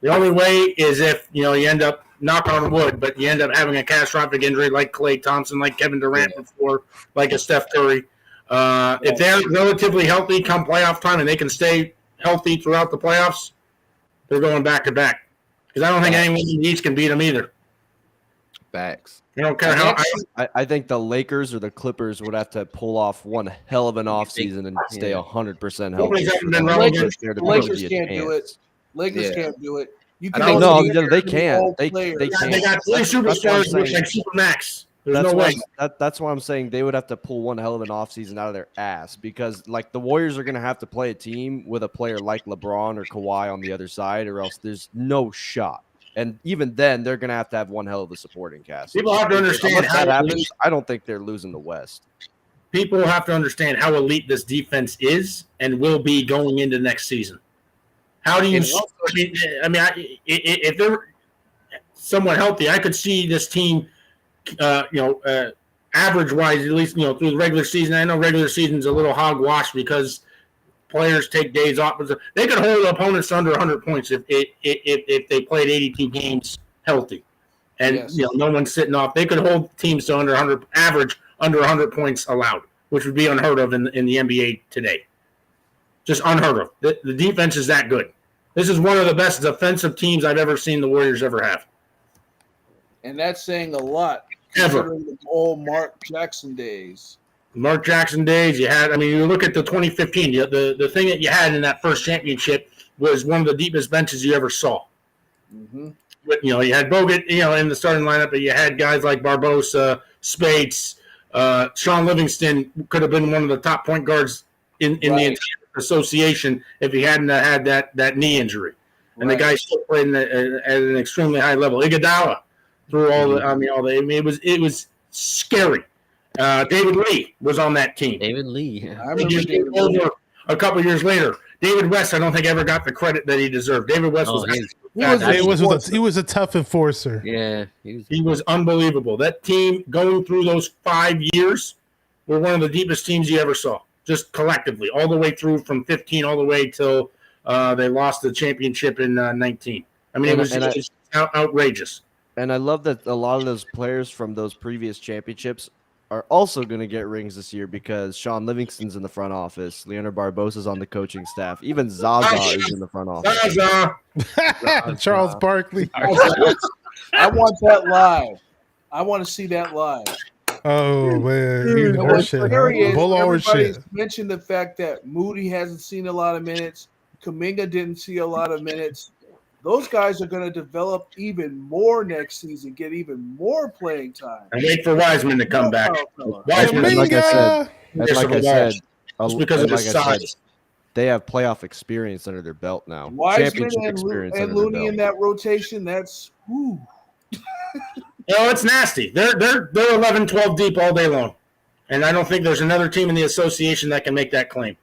The only way is if you end up, knock on wood, but you end up having a catastrophic injury like Klay Thompson, like Kevin Durant before, like a Steph Curry. If they're relatively healthy come playoff time and they can stay healthy throughout the playoffs, they're going back to back. Because I don't think anyone in the East can beat them either. Facts. I don't care how. I think the Lakers or the Clippers would have to pull off one hell of an offseason and stay 100% healthy. Nobody's ever been for relevant. there to Lakers be a can't do it. chance. Lakers Yeah. can't do it. You I can don't No, only they get can't. all They players. can't. They got 3 That's what I'm superstars with saying. like Supermax. There's That's no why way. that's why I'm saying they would have to pull one hell of an offseason out of their ass because like the Warriors are going to have to play a team with a player like LeBron or Kawhi on the other side or else there's no shot. And even then, they're going to have one hell of a supporting cast. People have to understand Unless how that happens, I don't think they're losing the West. People have to understand how elite this defense is and will be going into next season. How do you? If they're somewhat healthy, I could see this team, average wise, at least through the regular season. I know regular season's a little hogwash because players take days off. They could hold opponents to under 100 points if they played 82 games healthy, and Yes. no one's sitting off. They could hold teams to under 100 average, under 100 points allowed, which would be unheard of in the NBA today. Just unheard of. The defense is that good. This is one of the best defensive teams I've ever seen the Warriors ever have. And that's saying a lot. Ever. Considering the old Mark Jackson days. Mark Jackson days, you look at the 2015, the thing that you had in that first championship was one of the deepest benches you ever saw. Mm-hmm. But, you had Bogut, in the starting lineup, but you had guys like Barbosa, Spates, Sean Livingston could have been one of the top point guards in the entire association if he hadn't had that knee injury. And the guy still played at an extremely high level. Iguodala through it was scary. David Lee was on that team. David Lee. I remember David Lee. Over a couple years later, David West, I don't think ever got the credit that he deserved. David West He was a tough enforcer. Yeah, he was unbelievable. That team going through those 5 years were one of the deepest teams you ever saw, just collectively, all the way through from 15 all the way till they lost the championship in 19. I mean, it was just outrageous. And I love that a lot of those players from those previous championships are also going to get rings this year because Sean Livingston's in the front office. Leonard Barbosa's on the coaching staff. Even Zaza is in the front office. Charles Barkley. I want that live. I want to see that live. Oh, man. And what's scary is Bull or everybody's shit. mentioned the fact that Moody hasn't seen a lot of minutes. Kuminga didn't see a lot of minutes. Those guys are going to develop even more next season, get even more playing time. And wait for Wiseman to come back. Wiseman, And like I said, because of his size. they have playoff experience under their belt now. Wiseman Championship experience and under their Looney belt. in that rotation, that's whoo. It's nasty. They're 11, 12 deep all day long. And I don't think there's another team in the association that can make that claim.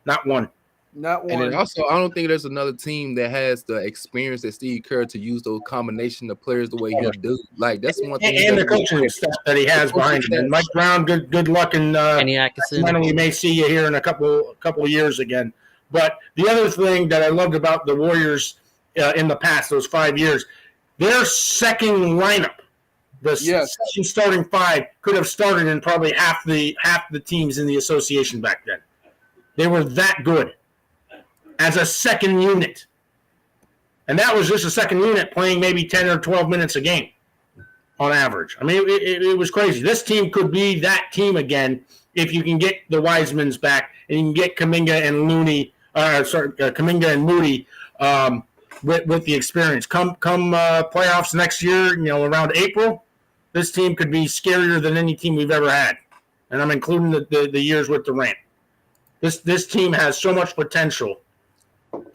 Not one. Not one. And then also, I don't think there's another team that has the experience that Steve Kerr to use those combination of players the way he'll do. Like that's one thing. And the coaching staff that he has behind him. And Mike Brown, good luck, and we may see you here in a couple of years again. But the other thing that I loved about the Warriors in the past, those 5 years, their second lineup, the second starting 5, could have started in probably half the teams in the association back then. They were that good as a second unit. And that was just a second unit playing maybe 10 or 12 minutes a game. on average. I mean, it was crazy. This team could be that team again if you can get the Wisemans back and you can get Kuminga and Kuminga and Moody with the experience. Come playoffs next year, around April, this team could be scarier than any team we've ever had, and I'm including the years with Durant. This team has so much potential.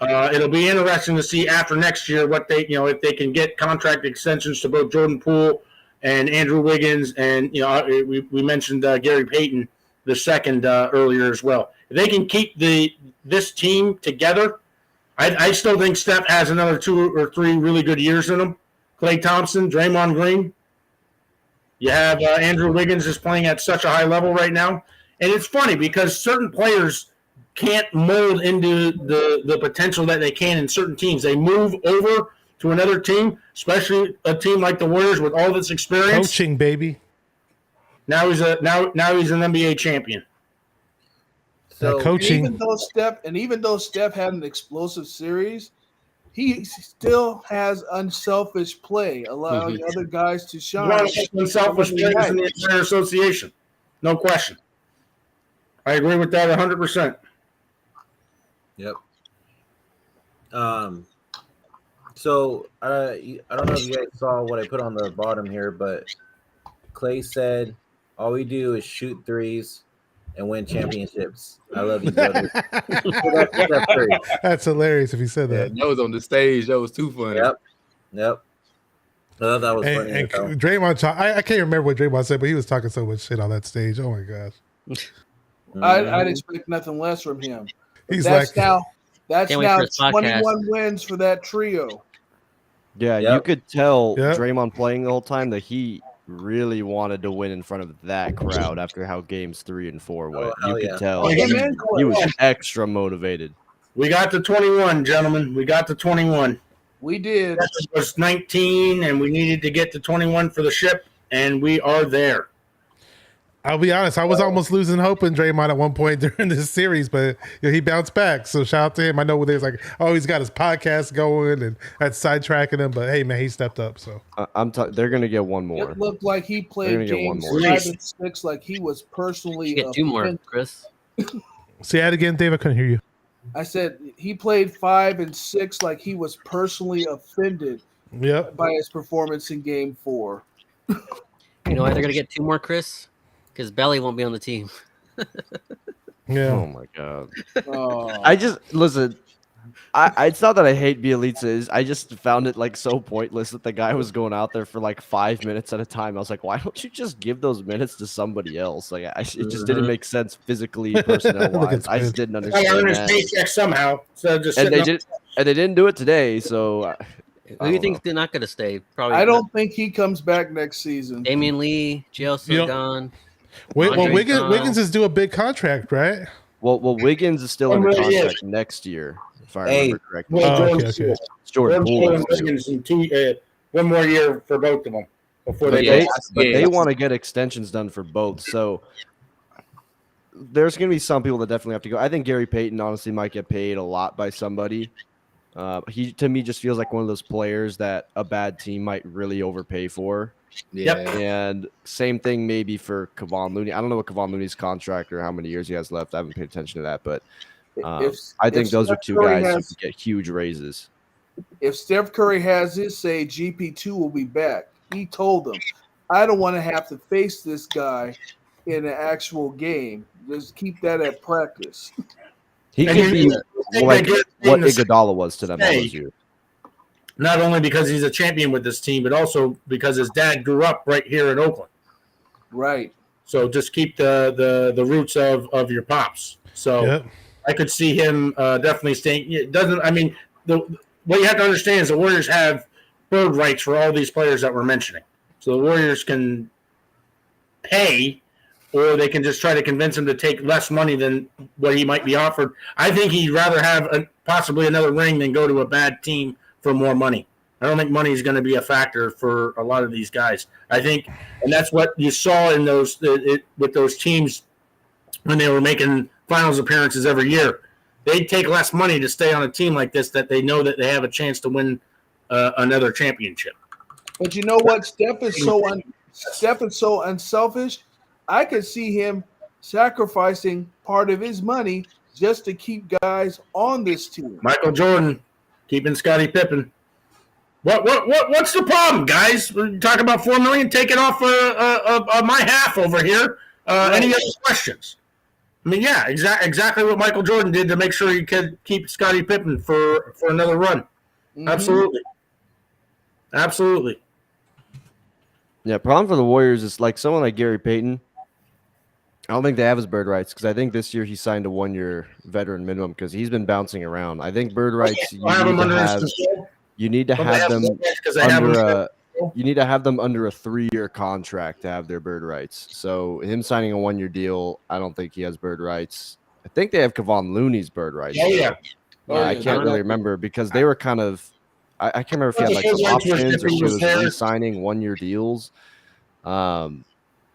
It'll be interesting to see after next year what they, if they can get contract extensions to both Jordan Poole and Andrew Wiggins, and we mentioned Gary Payton the second earlier as well. If they can keep this team together, I still think Steph has another 2 or 3 really good years in him. Klay Thompson, Draymond Green. You have Andrew Wiggins is playing at such a high level right now, and it's funny because certain players can't mold into the potential that they can in certain teams. They move over to another team, especially a team like the Warriors with all this experience. Coaching, baby. Now he's an NBA champion. So coaching. Even though Steph had an explosive series, he still has unselfish play, allowing other guys to shine. One of the unselfish players in the entire association, no question. I agree with that 100%. Yep. So I don't know if you guys saw what I put on the bottom here, but Clay said, "All we do is shoot threes and win championships." I love you, brother. That's hilarious if he said that. That was on the stage. That was too funny. Yep. I thought that was funny. And Draymond, I can't remember what Draymond said, but he was talking so much shit on that stage. Oh my gosh. I'd expect nothing less from him. He's that's like, now 21 wins for that trio. Yeah, you could tell Draymond playing the whole time that he really wanted to win in front of that crowd after how games 3 and 4 went. You could tell he was extra motivated. We got to 21, gentlemen. We got to 21. We did. That was 19, and we needed to get to 21 for the ship, and we are there. I'll be honest, I was almost losing hope in Draymond at one point during this series, but he bounced back. So shout out to him. I know there's like, he's got his podcast going, and that's sidetracking him. But hey, man, he stepped up. So they're gonna get one more. It looked like he played games 5 and 6 like he was personally. Get 2 more, Chris. Say that again, Dave. I couldn't hear you. I said he played 5 and 6 like he was personally offended. By his performance in Game 4. You know why they're gonna get 2 more, Chris? Because Belly won't be on the team. Yeah. Oh my god. I just listen. It's not that I hate Bielitsa. I just found it like so pointless that the guy was going out there for like 5 minutes at a time. I was like, why don't you just give those minutes to somebody else? Like, it just didn't make sense physically, personnel wise. I just didn't understand. I earned his paycheck somehow. So just and they didn't do it today. So who do you think is not going to stay? Probably. I don't think he comes back next season. Damian Lee, JL gone. Wiggins is due a big contract, right? Well, Wiggins is still under contract next year, if I remember correctly. Okay. Jordan Poole. Wiggins in 1 more year for both of them before they want to get extensions done for both. So there's going to be some people that definitely have to go. I think Gary Payton honestly might get paid a lot by somebody. He to me just feels like one of those players that a bad team might really overpay for. Yeah. And same thing maybe for Kevon Looney. I don't know what Kevon Looney's contract or how many years he has left. I haven't paid attention to that, but I think those are 2 guys who could get huge raises. If Steph Curry has his say, GP2 will be back. He told them, I don't want to have to face this guy in an actual game. Just keep that at practice. He could be like what Iguodala was to them all those years. Not only because he's a champion with this team, but also because his dad grew up right here in Oakland. Right. So just keep the roots of your pops. So I could see him definitely staying. It doesn't. I mean, what you have to understand is the Warriors have bird rights for all these players that we're mentioning. So the Warriors can pay, or they can just try to convince him to take less money than what he might be offered. I think he'd rather have possibly another ring than go to a bad team for more money. I don't think money is going to be a factor for a lot of these guys. I think, and that's what you saw in those with those teams when they were making finals appearances every year. They'd take less money to stay on a team like this that they know that they have a chance to win another championship. But you know what? Steph is so unselfish. I could see him sacrificing part of his money just to keep guys on this team. Michael Jordan keeping Scottie Pippen. What's the problem, guys? We're talking about $4 million. Take it off my half over here. Any other questions? I mean, yeah, exactly what Michael Jordan did to make sure he could keep Scottie Pippen for another run. Mm-hmm. Absolutely. Yeah, problem for the Warriors is like someone like Gary Payton. I don't think they have his bird rights because I think this year he signed a 1-year veteran minimum because he's been bouncing around. I think bird rights you need to have them under a 3-year contract to have their bird rights. So him signing a 1-year deal, I don't think he has bird rights. I think they have Kevon Looney's bird rights. I can't really remember because they were kind of I can't remember if he had like some options or he was re-signing 1-year deals. So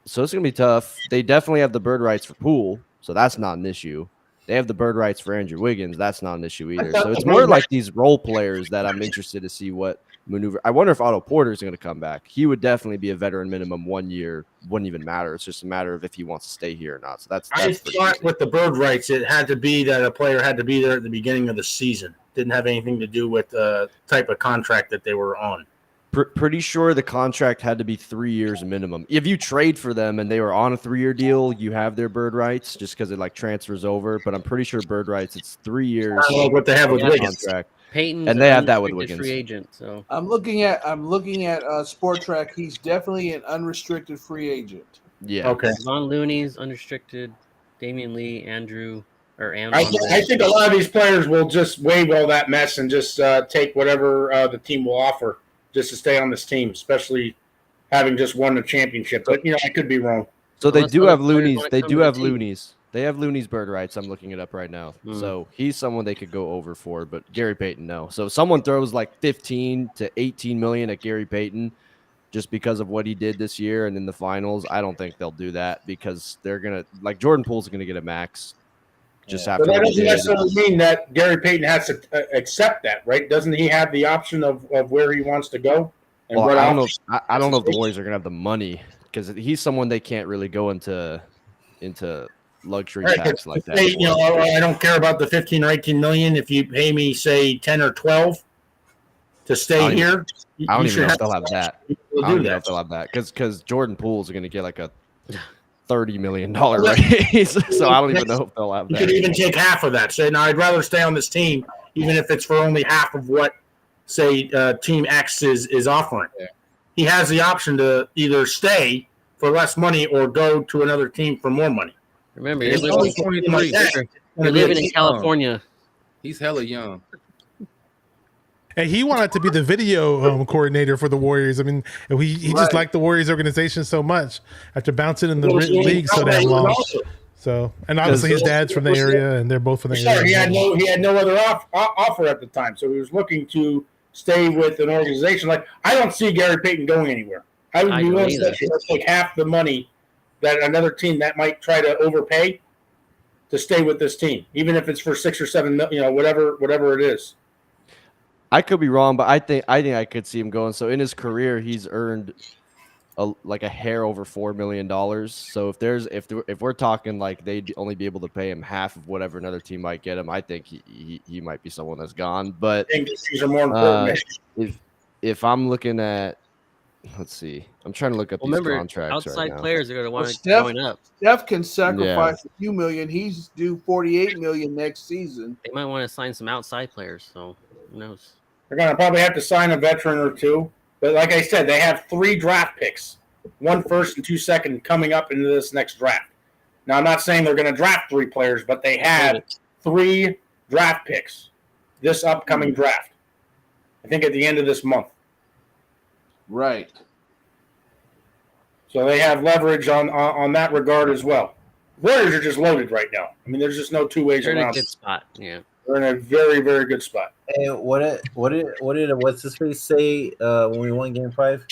it's gonna be tough. They definitely have the bird rights for Poole, so that's not an issue. They have the bird rights for Andrew Wiggins. That's not an issue either. So it's more like these role players that I'm interested to see what maneuver. I wonder if Otto Porter is going to come back. He would definitely be a veteran minimum 1 year. Wouldn't even matter. It's just a matter of if he wants to stay here or not. So that's I thought with the bird rights, it had to be that a player had to be there at the beginning of the season. Didn't have anything to do with the type of contract that they were on. Pretty sure the contract had to be 3 years minimum. If you trade for them and they were on a 3-year deal, you have their bird rights just because it like transfers over. But I'm pretty sure bird rights, it's 3 years. I don't know what they have with Wiggins. Contract. Peyton and they have that with Wiggins. Free agent. So I'm looking at Sport Track. He's definitely an unrestricted free agent. Yeah. Okay. Von Looney's unrestricted. Damian Lee, Andrew. I think a lot of these players will just waive all that mess and just take whatever the team will offer just to stay on this team, especially having just won the championship. But, I could be wrong. So they do have Looney's. They do have Looney's. They have Looney's bird rights. I'm looking it up right now. So he's someone they could go over for, but Gary Payton, no. So if someone throws like 15 to 18 million at Gary Payton just because of what he did this year and in the finals, I don't think they'll do that because they're going to – like Jordan Poole's going to get a max. But that doesn't necessarily mean that Gary Payton has to accept that, right? Doesn't he have the option of where he wants to go? And well, I don't know if the Warriors are going to have the money because he's someone they can't really go into luxury tax like that. I don't care about the 15 or 18 million. If you pay me, say, 10 or 12 to stay here, I don't even know if they'll have that. I don't even know if they'll have that because Jordan Poole's going to get like a $30 million raise, so I don't even know if they'll have that. You could even take half of that. Say, no, I'd rather stay on this team, even if it's for only half of what, say, Team X is offering. Yeah. He has the option to either stay for less money or go to another team for more money. Remember, you're living in California. He's hella young. And he wanted to be the video coordinator for the Warriors. I mean, he just liked the Warriors organization so much after bouncing in the league so damn long. So, and obviously his dad's from the area, and they're both from the area. He had no other offer at the time, so he was looking to stay with an organization. Like, I don't see Gary Payton going anywhere. I would be willing to take half the money that another team that might try to overpay to stay with this team, even if it's for 6 or 7, whatever it is. I could be wrong, but I think I could see him going. So in his career, he's earned a hair over $4 million. So if we're talking like they'd only be able to pay him half of whatever another team might get him, I think he might be someone that's gone. But these are more important. If I'm looking at, let's see, I'm trying to look up these contracts. Outside right now. players are going to want to join up. Steph can sacrifice a few million. He's due $48 million next season. They might want to sign some outside players. So who knows? They're going to probably have to sign a veteran or two. But like I said, they have 3 draft picks, 1 first and 2 second coming up into this next draft. Now, I'm not saying they're going to draft 3 players, but they have 3 draft picks this upcoming draft. I think at the end of this month. Right. So they have leverage on that regard as well. Warriors are just loaded right now. I mean, there's just no two ways around. They're in a good spot. Yeah. They're in a very, very good spot. And what did what's his face say when we won Game 5?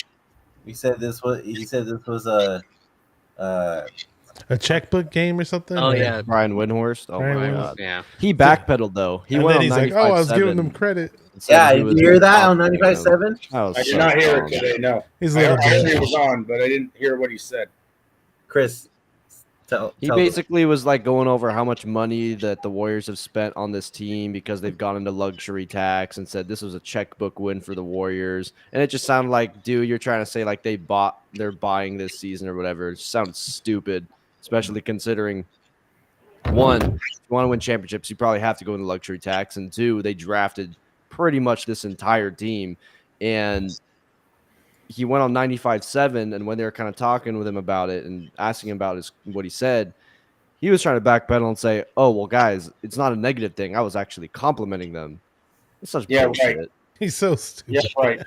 He said this was a checkbook game or something. Oh yeah, Brian Windhorst. Oh Brian my Windhorst. god. Yeah. He backpedaled though. He and went then he's on like, "Oh, I was giving them credit." and said Yeah, he did was you hear that on complimenting him. 95.7? That was I did so not hear it dumb. today. No, He's a I little heard dumb. he was on, but I didn't hear what he said. Chris, tell He them. basically was like going over how much money that the Warriors have spent on this team because they've gone into luxury tax, and said this was a checkbook win for the Warriors. And it just sounded like, dude, you're trying to say like they're buying this season or whatever. It just sounded stupid, especially considering one, if you want to win championships, you probably have to go into luxury tax, and two, they drafted pretty much this entire team. And he went on 95.7, and when they were kind of talking with him about it and asking him about what he said, he was trying to backpedal and say, "Oh, well, guys, it's not a negative thing. I was actually complimenting them." It's such Yeah, bullshit. right. He's so stupid. Yes, right.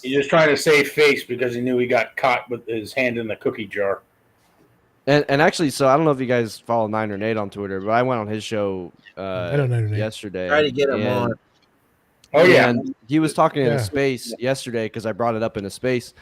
He's just trying to save face because he knew he got caught with his hand in the cookie jar. And actually, so I don't know if you guys follow Niner Nate on Twitter, but I went on his show I don't know your name. yesterday. Try to get him on. Oh yeah, And he was talking in Yeah. a space yesterday because I brought it up in a space,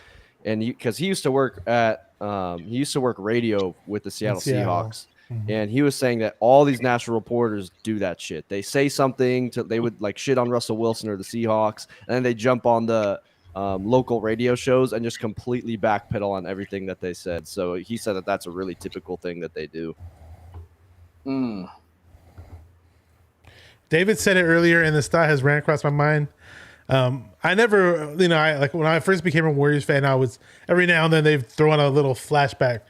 and because he used to work radio with the Seattle Seattle. Seahawks, Mhm. and he was saying that all these national reporters do that shit. They say something they would like shit on Russell Wilson or the Seahawks, and then they jump on the local radio shows and just completely backpedal on everything that they said. So he said that that's a really typical thing that they do. Mm. David said it earlier, and this thought has ran across my mind. I never, I like when I first became a Warriors fan, I was every now and then they'd throw in a little flashback.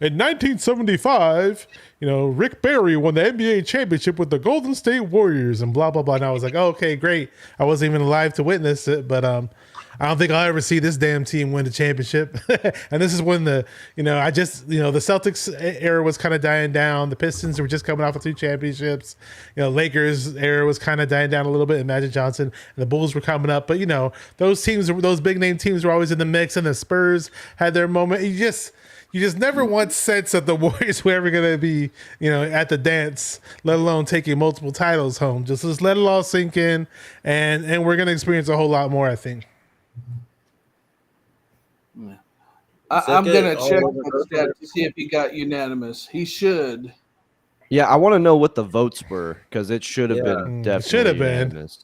In 1975, Rick Barry won the NBA championship with the Golden State Warriors and blah, blah, blah. And I was like, oh, okay, great. I wasn't even alive to witness it, but I don't think I'll ever see this damn team win the championship. And this is when the Celtics era was kind of dying down. The Pistons were just coming off of 2 championships. Lakers era was kind of dying down a little bit, and Magic Johnson, and the Bulls were coming up. But, those teams, those big name teams were always in the mix, and the Spurs had their moment. You just never once sense that the Warriors were ever going to be, at the dance, let alone taking multiple titles home. Just let it all sink in, and we're going to experience a whole lot more, I think. I'm going to check that stat to see if he got unanimous. He should. Yeah, I want to know what the votes were because it should have been definitely should have been. unanimous.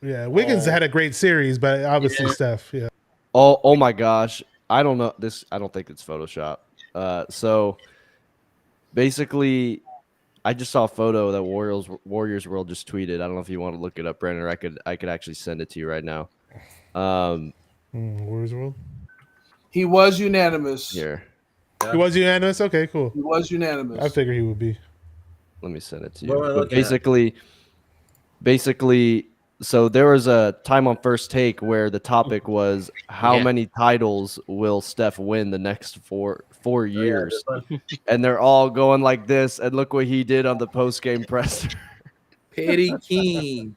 Yeah, Wiggins had a great series, but obviously Steph. Yeah. Oh my gosh. I don't know this. I don't think it's Photoshop. So basically, I just saw a photo that Warriors World just tweeted. I don't know if you want to look it up, Brandon, or I could actually send it to you right now. Warriors World. He was unanimous. Here. Yeah. He was unanimous? Okay, cool. He was unanimous. I figured he would be. Let me send it to you. But basically, so there was a time on First Take where the topic was how many titles will Steph win the next four years? And they're all going like this, and look what he did on the post-game presser. Petty King.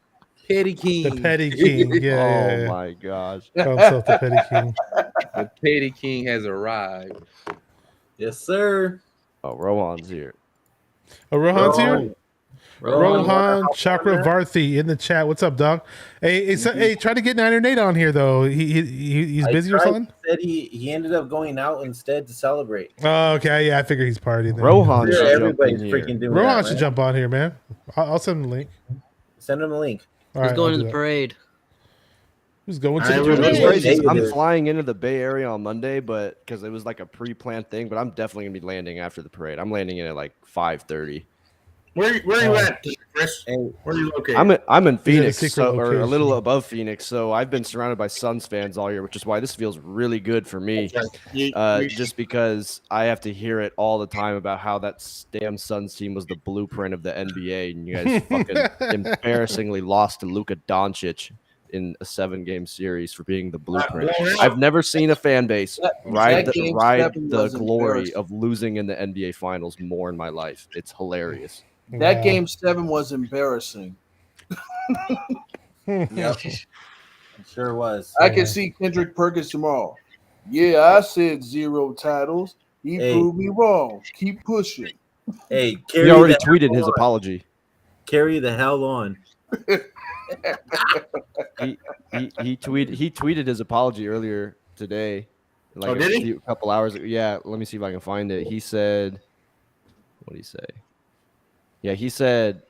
Petty King. The Petty King. Yeah. Oh my gosh. Call himself the Petty King. The Petty King has arrived. Yes, sir. Oh, Rohan's here. Oh, Rohan's here? Rohan Chakravarthi in the chat. What's up, dog? Hey, try to get Niner Nate on here though. He's busy or something. He said he ended up going out instead to celebrate. Oh, okay. Yeah, I figure he's partying. Rohan should everybody's freaking doing Rohan that, should jump on here, man. I'll send him the link. Send him a link. Who's going to the parade? Who's going to the It's parade? crazy. I'm flying into the Bay Area on Monday, but because it was like a pre-planned thing. But I'm definitely gonna be landing after the parade. I'm landing in at like 5:30. Where are you at, Chris? Where are you located? I'm in Phoenix, or a location. little above Phoenix. So I've been surrounded by Suns fans all year, which is why this feels really good for me. Just because I have to hear it all the time about how that damn Suns team was the blueprint of the NBA, and you guys fucking embarrassingly lost to Luka Doncic in a 7-game series for being the blueprint. I've never seen a fan base ride the glory of losing in the NBA Finals more in my life. It's hilarious. That game 7 was embarrassing. Yep. It sure was. I can see Kendrick Perkins tomorrow. Yeah, I said 0 titles. He proved me wrong. Keep pushing. Hey, he already tweeted his apology. Carry the hell on. he tweeted his apology earlier today. Like a couple hours ago. Yeah, let me see if I can find it. He said, what did he say? Yeah, he said,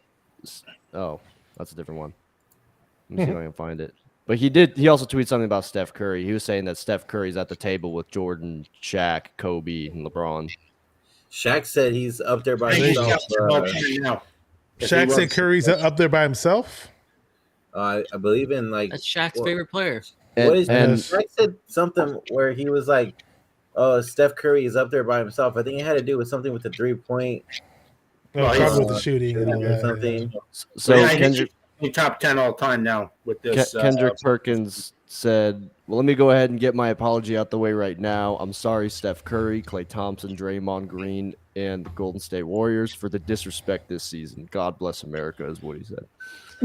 oh, that's a different one. Let me see if I can find it. But he also tweeted something about Steph Curry. He was saying that Steph Curry's at the table with Jordan, Shaq, Kobe, and LeBron. Shaq said he's up there by There you himself. Shaq said Curry's up there by himself. I believe in like That's Shaq's favorite player. What is And Shaq said something where he was like, "Oh, Steph Curry is up there by himself." I think it had to do with something with the 3-point. Probably with the shooting and all or that. something. so yeah, Kendrick, he's top 10 all time now with this. Kendrick Perkins said, "Well, let me go ahead and get my apology out the way right now. I'm sorry, Steph Curry, Klay Thompson, Draymond Green, and the Golden State Warriors for the disrespect this season. God bless America," is what he said.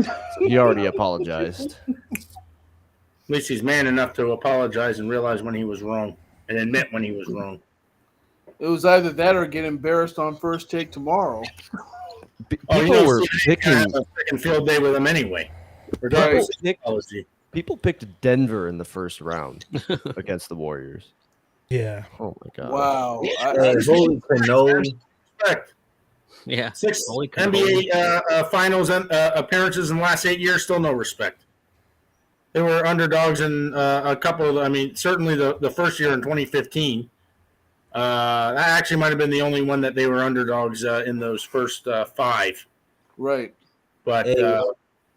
So he already apologized. At least he's man enough to apologize and realize when he was wrong and admit when he was wrong. It was either that or get embarrassed on First Take tomorrow. People were picking a freaking field day with him anyway. Regardless of apology. People picked Denver in the first round against the Warriors. Yeah. Oh my god. Wow. Holy cannoli. Respect. Yeah. 6 Holy NBA finals appearances in the last 8 years, still no respect. They were underdogs in a couple of, I mean, certainly the first year in 2015. That actually might have been the only one that they were underdogs in those first 5. Right. But Hey,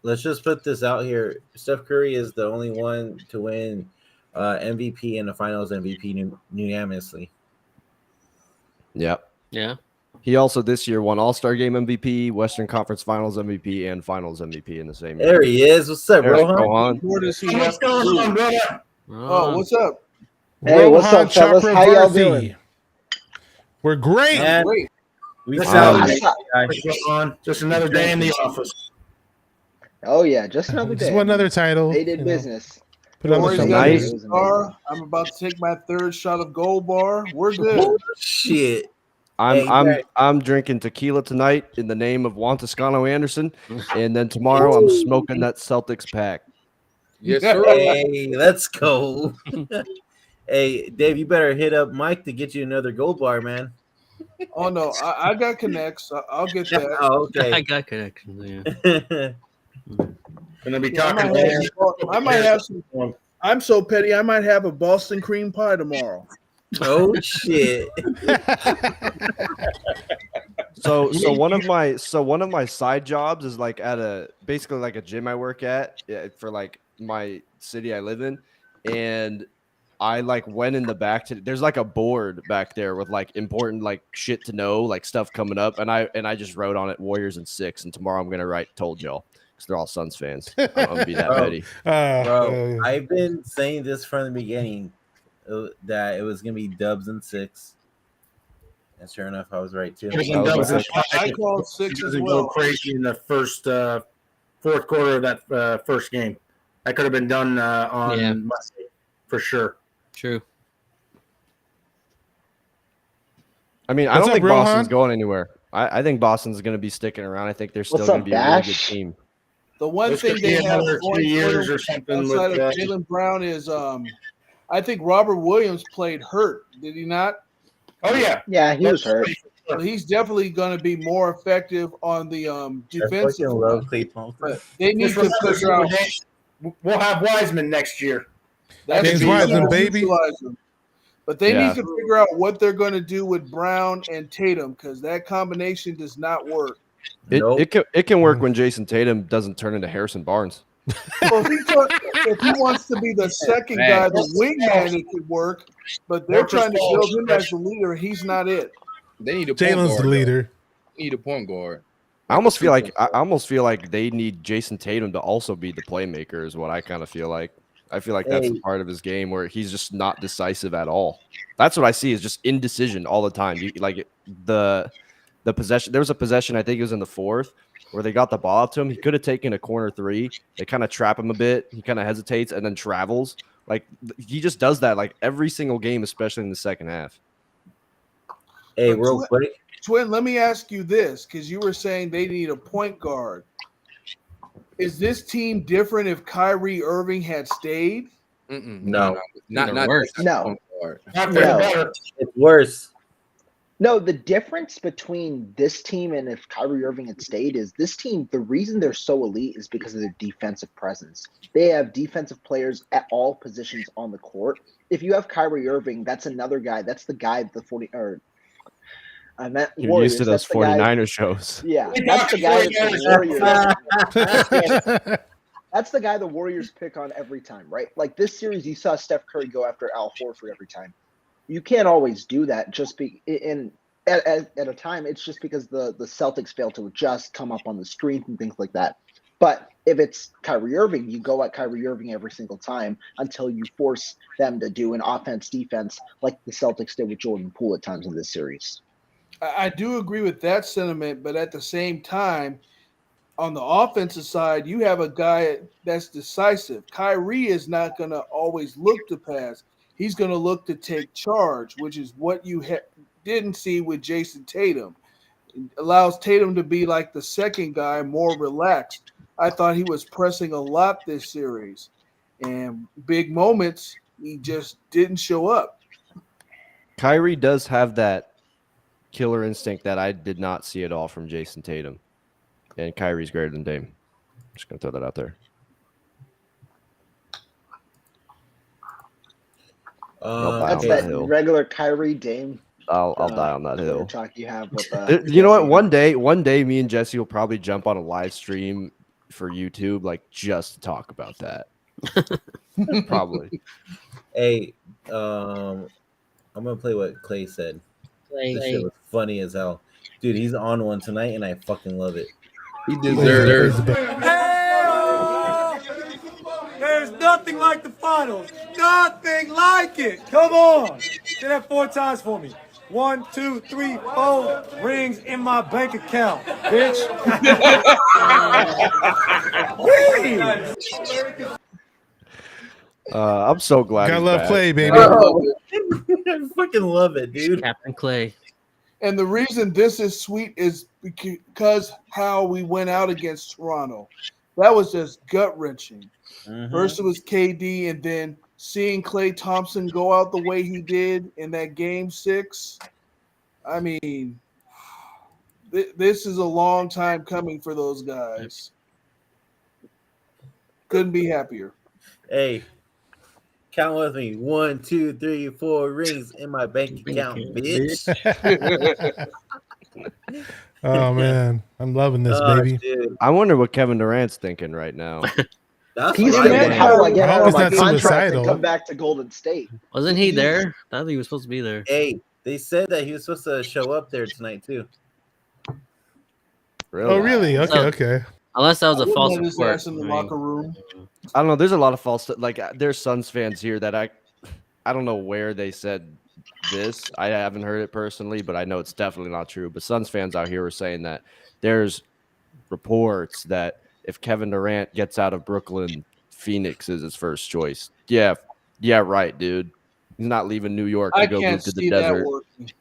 let's just put this out here. Steph Curry is the only one to win MVP and the Finals MVP unanimously. Yep. Yeah. He also this year won All-Star Game MVP, Western Conference Finals MVP, and Finals MVP in the same year. There he is. What's up, There's Rohan? Rohan. Where does he what's have going on, brother? Oh, what's up? Hey, what's Rohan up, fellas? How y'all Chakravarthy. doing? We're great. Man, Great. we This sound is- guys. Just another day in the office. Oh yeah, just another Just day. one other title. They did you know, business. Put it on the Warriors some got shoulders. nice- his cigar. I'm about to take my third shot of Gold Bar. We're good. Oh, shit. I'm Hey, I'm Greg. I'm drinking tequila tonight in the name of Juan Toscano Anderson, and then tomorrow I'm smoking that Celtics pack. Yes, sir. Hey, let's go. Hey, Dave, you better hit up Mike to get you another gold bar, man. Oh no, I got connects. I'll get that. Oh, I okay. got connections. Yeah. Gonna be Yeah, I talking might have about some- I might have some. I'm so petty. I might have a Boston cream pie tomorrow. Oh shit. So one of my side jobs is like at basically like a gym I work at for like my city I live in, and I like went in the back there's like a board back there with like important like shit to know, like stuff coming up, and I just wrote on it Warriors in 6, and tomorrow I'm gonna write told y'all because they're all Suns fans. I'm gonna be that Bro. petty. Bro, I've been saying this from the beginning that it was gonna be Dubs in 6. And sure enough, I was right too. I called 6 as doesn't well. go crazy in the first fourth quarter of that first game. That could have been done on Yeah. Monday for sure. True. I mean, I What's don't up, think Rohan? Boston's going anywhere. I think Boston's going to be sticking around. I think they're still What's going up, to be a really good Dash? team. The one This thing could they be have another going 3 years for or them something outside with of Jaylen Brown is I think Robert Williams played hurt. Did he not? Oh yeah, Yeah, he was hurt. So he's definitely going to be more effective on the I defensive. fucking love Clay Thompson. But they need Just to remember, figure out. we'll have Wiseman next year. That's James easy Wiseman, to baby. utilize them. But they Yeah. need to figure out what they're going to do with Brown and Tatum because that combination does not work. Nope. It can work when Jason Tatum doesn't turn into Harrison Barnes. Well, if he wants to be the second guy, the wingman, it could work. But they're trying to build him as the leader. He's not it. They need a point Jalen's guard. the leader. They need a point guard. I almost feel like they need Jason Tatum to also be the playmaker is what I kind of feel like. I feel like that's the Hey. part of his game where he's just not decisive at all. That's what I see is just indecision all the time. The possession. There was a possession, I think it was in the 4th, where they got the ball up to him. He could have taken a corner 3. They kind of trap him a bit. He kind of hesitates and then travels. Like he just does that like every single game, especially in the second half. Hey, But real quick. Twin, let me ask you this because you were saying they need a point guard. Is this team different if Kyrie Irving had stayed? Mm-mm, No. not worse. that No. point guard. Not for the No. better. It's worse. No, the difference between this team and if Kyrie Irving had stayed is this team, the reason they're so elite is because of their defensive presence. They have defensive players at all positions on the court. If you have Kyrie Irving, that's another guy. That's the guy the 40 or I meant You're Warriors. used to those That's the guy. 49er shows. Yeah, that's the guy that the Warriors. That's the guy the Warriors pick on every time, right? Like this series, you saw Steph Curry go after Al Horford every time. You can't always do that. At a time, it's just because the Celtics fail to adjust, come up on the screens and things like that. But if it's Kyrie Irving, you go at Kyrie Irving every single time until you force them to do an offense-defense like the Celtics did with Jordan Poole at times in this series. I do agree with that sentiment, but at the same time, on the offensive side, you have a guy that's decisive. Kyrie is not going to always look to pass. He's going to look to take charge, which is what you didn't see with Jason Tatum. It allows Tatum to be like the second guy, more relaxed. I thought he was pressing a lot this series. And big moments, he just didn't show up. Kyrie does have that killer instinct that I did not see at all from Jason Tatum. And Kyrie's greater than Dame. Just going to throw that out there. That's that regular Kyrie Dame. I'll die on that hill. Talk you have with, you know what? One day, me and Jesse will probably jump on a live stream for YouTube, like just to talk about that. Probably. Hey, I'm gonna play what Clay said. This shit was funny as hell, dude. He's on one tonight, and I fucking love it. He deserves it. There's nothing like the finals. Nothing like it. Come on. Say that 4 times for me. 1, 2, 3, 4 rings in my bank account, bitch. I'm so glad. Gotta love Clay, baby. I fucking love it, dude. Captain Clay. And the reason this is sweet is because how we went out against Toronto. That was just gut-wrenching. Mm-hmm. First it was KD, and then seeing Klay Thompson go out the way he did in that Game 6. I mean, this is a long time coming for those guys. Couldn't be happier. Hey, count with me. 1, 2, 3, 4 rings in my bank account, bitch. Oh man, I'm loving this, baby. Dude. I wonder what Kevin Durant's thinking right now. He's thinking, how do I get out of my not contract suicidal. and come back to Golden State? Wasn't he there? I thought he was supposed to be there. Hey, they said that he was supposed to show up there tonight too. Really? Oh really? Okay, So- okay. Unless that was a I false wouldn't let his report. ass in the I mean, locker room. I don't know. There's a lot of false. Like there's Suns fans here that I don't know where they said this. I haven't heard it personally, but I know it's definitely not true. But Suns fans out here were saying that there's reports that if Kevin Durant gets out of Brooklyn, Phoenix is his first choice. Yeah, right, dude. He's not leaving New York to I go move can't to see the that desert. working.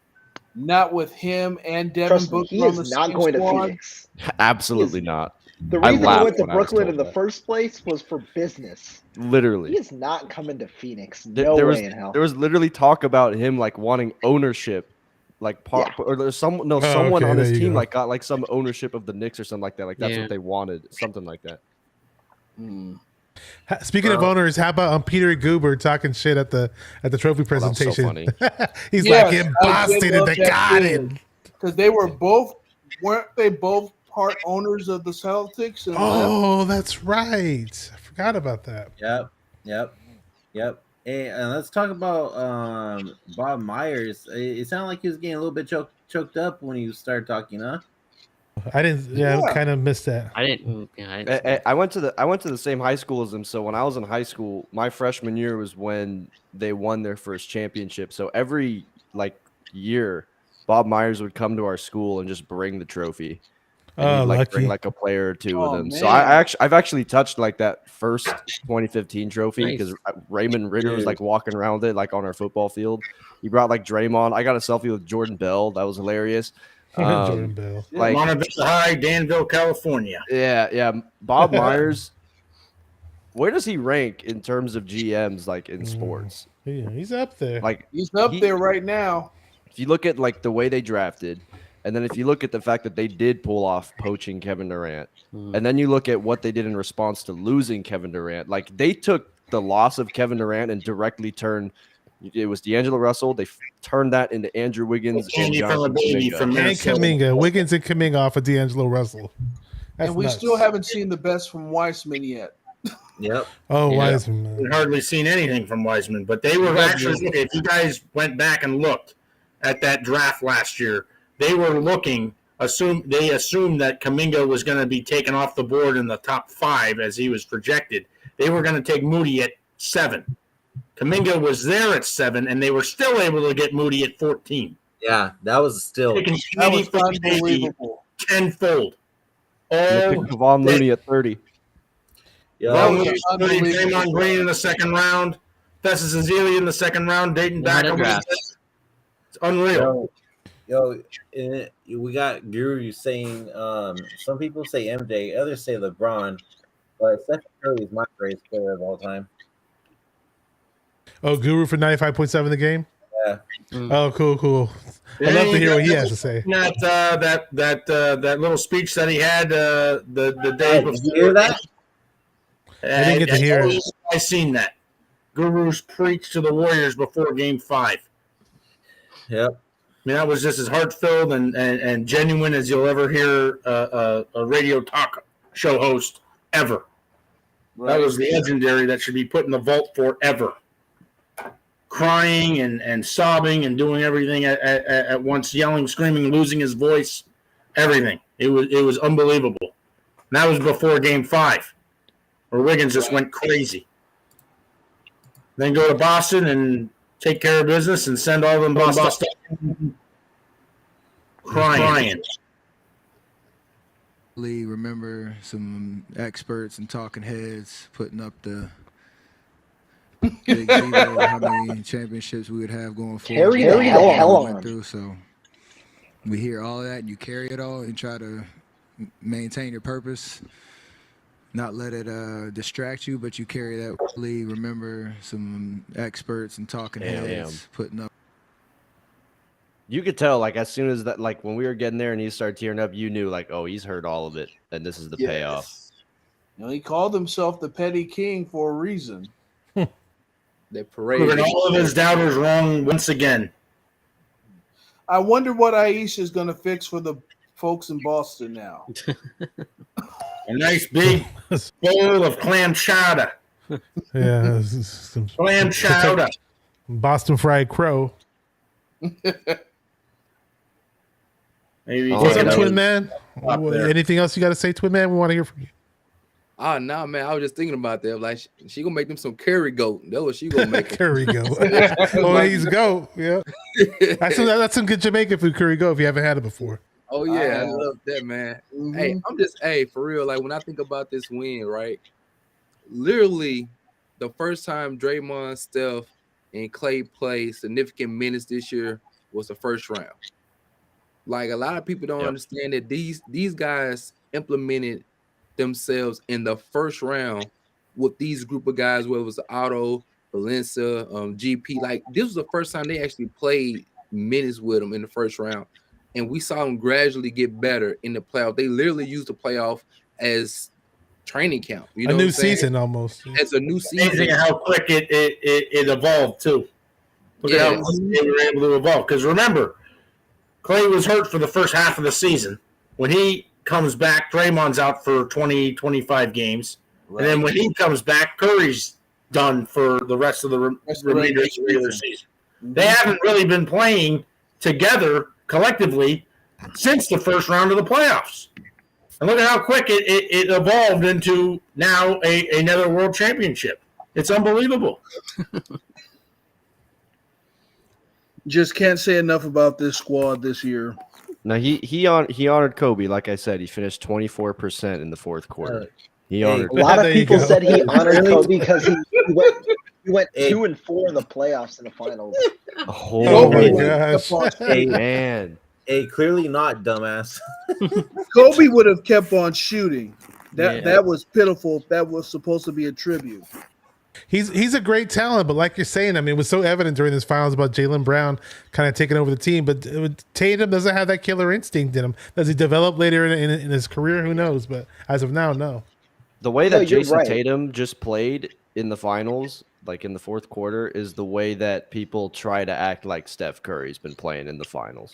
Not with him and Devin Trust me, Booker he on the is not same going to squad. Phoenix. Absolutely not. The I reason he laughed went to when I was Brooklyn told in the that. first place was for business. Literally. He is not coming to Phoenix. There- No there way was in hell. there was literally talk about him like wanting ownership, like part Yeah. or there's someone Oh, on okay, his there you team go. like got like some ownership of the Knicks or something like that. Like that's Yeah. what they wanted, something like that. Speaking of owners, how about Peter Goober talking shit at the trophy that was so presentation? funny. He's Yes, like in I Boston did and love they that got too. it. Because they weren't they both part owners of the Celtics? And Oh, that's right. I forgot about that. Yep. Hey, and let's talk about Bob Myers. It sounded like he was getting a little bit choked up when you started talking, huh? I didn't. Yeah, Yeah. I kind of missed that. I didn't. Yeah, I didn't I went to the same high school as him. So when I was in high school, my freshman year was when they won their first championship. So every like year, Bob Myers would come to our school and just bring the trophy. And Oh, he'd like lucky. bring like a player or two Oh, with him. So man. I've actually touched like that first 2015 trophy Nice. because Raymond Ritter was Dude. like walking around with it like on our football field. He brought like Draymond. I got a selfie with Jordan Bell. That was hilarious. Jordan Bell. Like Monteville High, Danville, California. yeah. Bob Myers. Where does he rank in terms of GMs like in sports? Yeah, he's up there. Like he's up he- there right now. if you look at like the way they drafted, and then if you look at the fact that they did pull off poaching Kevin Durant, and then you look at what they did in response to losing Kevin Durant, like they took the loss of Kevin Durant and directly turned. It was D'Angelo Russell. They turned that into Andrew Wiggins and Jonathan Kuminga. And Kuminga. Wiggins and Kuminga off of D'Angelo Russell. That's and we nuts. still haven't seen the best from Weissman yet. Yep. Oh, Yeah. Wiseman. We've hardly seen anything from Wiseman, but they were actually, if you guys went back and looked at that draft last year, they were looking, they assumed that Kuminga was going to be taken off the board in the top 5 as he was projected. They were going to take Moody at 7. Kuminga was there at 7, and they were still able to get Moody at 14. Yeah, that was still That was unbelievable. Tenfold. They picked Kevon Looney at 30. Draymond Green in the second round, Festus Ezeli in the second round, dating back. It's unreal. We got Gooooooo saying some people say MJ, others say LeBron, but Steph Curry is my greatest player of all time. Oh, Guru for 95.7 the game? Yeah. Oh, cool. I'd love to hear what he has to say. That little speech that he had the day before. Did you hear that? I didn't get to hear it. I seen that. Guru's preached to the Warriors before Game 5. Yep. I mean, that was just as heartfelt and genuine as you'll ever hear a radio talk show host ever. Right. That was legendary. That should be put in the vault forever. Crying and sobbing and doing everything at once, yelling, screaming, losing his voice, everything. It was unbelievable. And that was before Game 5, where Wiggins just went crazy. Then go to Boston and take care of business and send all them Boston crying. Remember some experts and talking heads putting up the big zero, how many championships we would have going forward. Carry the hell on. Through, so we hear all that, and you carry it all and try to maintain your purpose, not let it distract you, but you carry that. Remember some experts and talking heads putting up. You could tell, like, as soon as that, like, when we were getting there and he started tearing up, you knew, like, oh, he's heard all of it, and this is the payoff. You know, he called himself the Petty King for a reason. They parade proving all of his doubters wrong once again. I wonder what Aisha is going to fix for the folks in Boston now. A nice big bowl of clam chowder. Yeah, clam chowder. Boston fried crow. Maybe what's up, Twin Man? Anything else you got to say, Twin Man? We want to hear from you. Oh, no, man. I was just thinking about that. Like, she going to make them some curry goat. That's what she going to make. Curry goat. Oh, he's goat. Yeah. That's some good Jamaican food, curry goat, if you haven't had it before. Oh, yeah. I love that, man. Mm-hmm. Hey, for real. Like, when I think about this win, right? Literally, the first time Draymond, Steph, and Clay played significant minutes this year was the first round. Like, a lot of people don't understand that these guys implemented themselves in the first round with these group of guys, whether it was Otto, Valencia, GP. Like, this was the first time they actually played minutes with them in the first round. And we saw them gradually get better in the playoff. They literally used the playoff as training camp. You know, a new season almost. It's a new season. Amazing how quick it evolved too. Look at how quick they were able to evolve. Because remember, Clay was hurt for the first half of the season. When he comes back, Draymond's out for 20, 25 games. Right. And then when he comes back, Curry's done for the rest of the remainder of the regular season. Mm-hmm. They haven't really been playing together collectively since the first round of the playoffs. And look at how quick it evolved into now another world championship. It's unbelievable. Just can't say enough about this squad this year. Now he honored Kobe. Like I said, he finished 24% in the fourth quarter. He honored. A lot of people said he honored Kobe because he went 2-4 in the playoffs in the finals. Oh my gosh! Hey man, clearly not, dumbass. Kobe would have kept on shooting. That was pitiful. That was supposed to be a tribute. he's a great talent, but like you're saying, I mean, it was so evident during this finals about Jaylen Brown kind of taking over the team. But Tatum doesn't have that killer instinct in him. Does he develop later in his career? Who knows? But as of now, no. The way No, that you're Jason right. Tatum just played in the finals, like in the fourth quarter, is the way that people try to act like Steph Curry's been playing in the finals.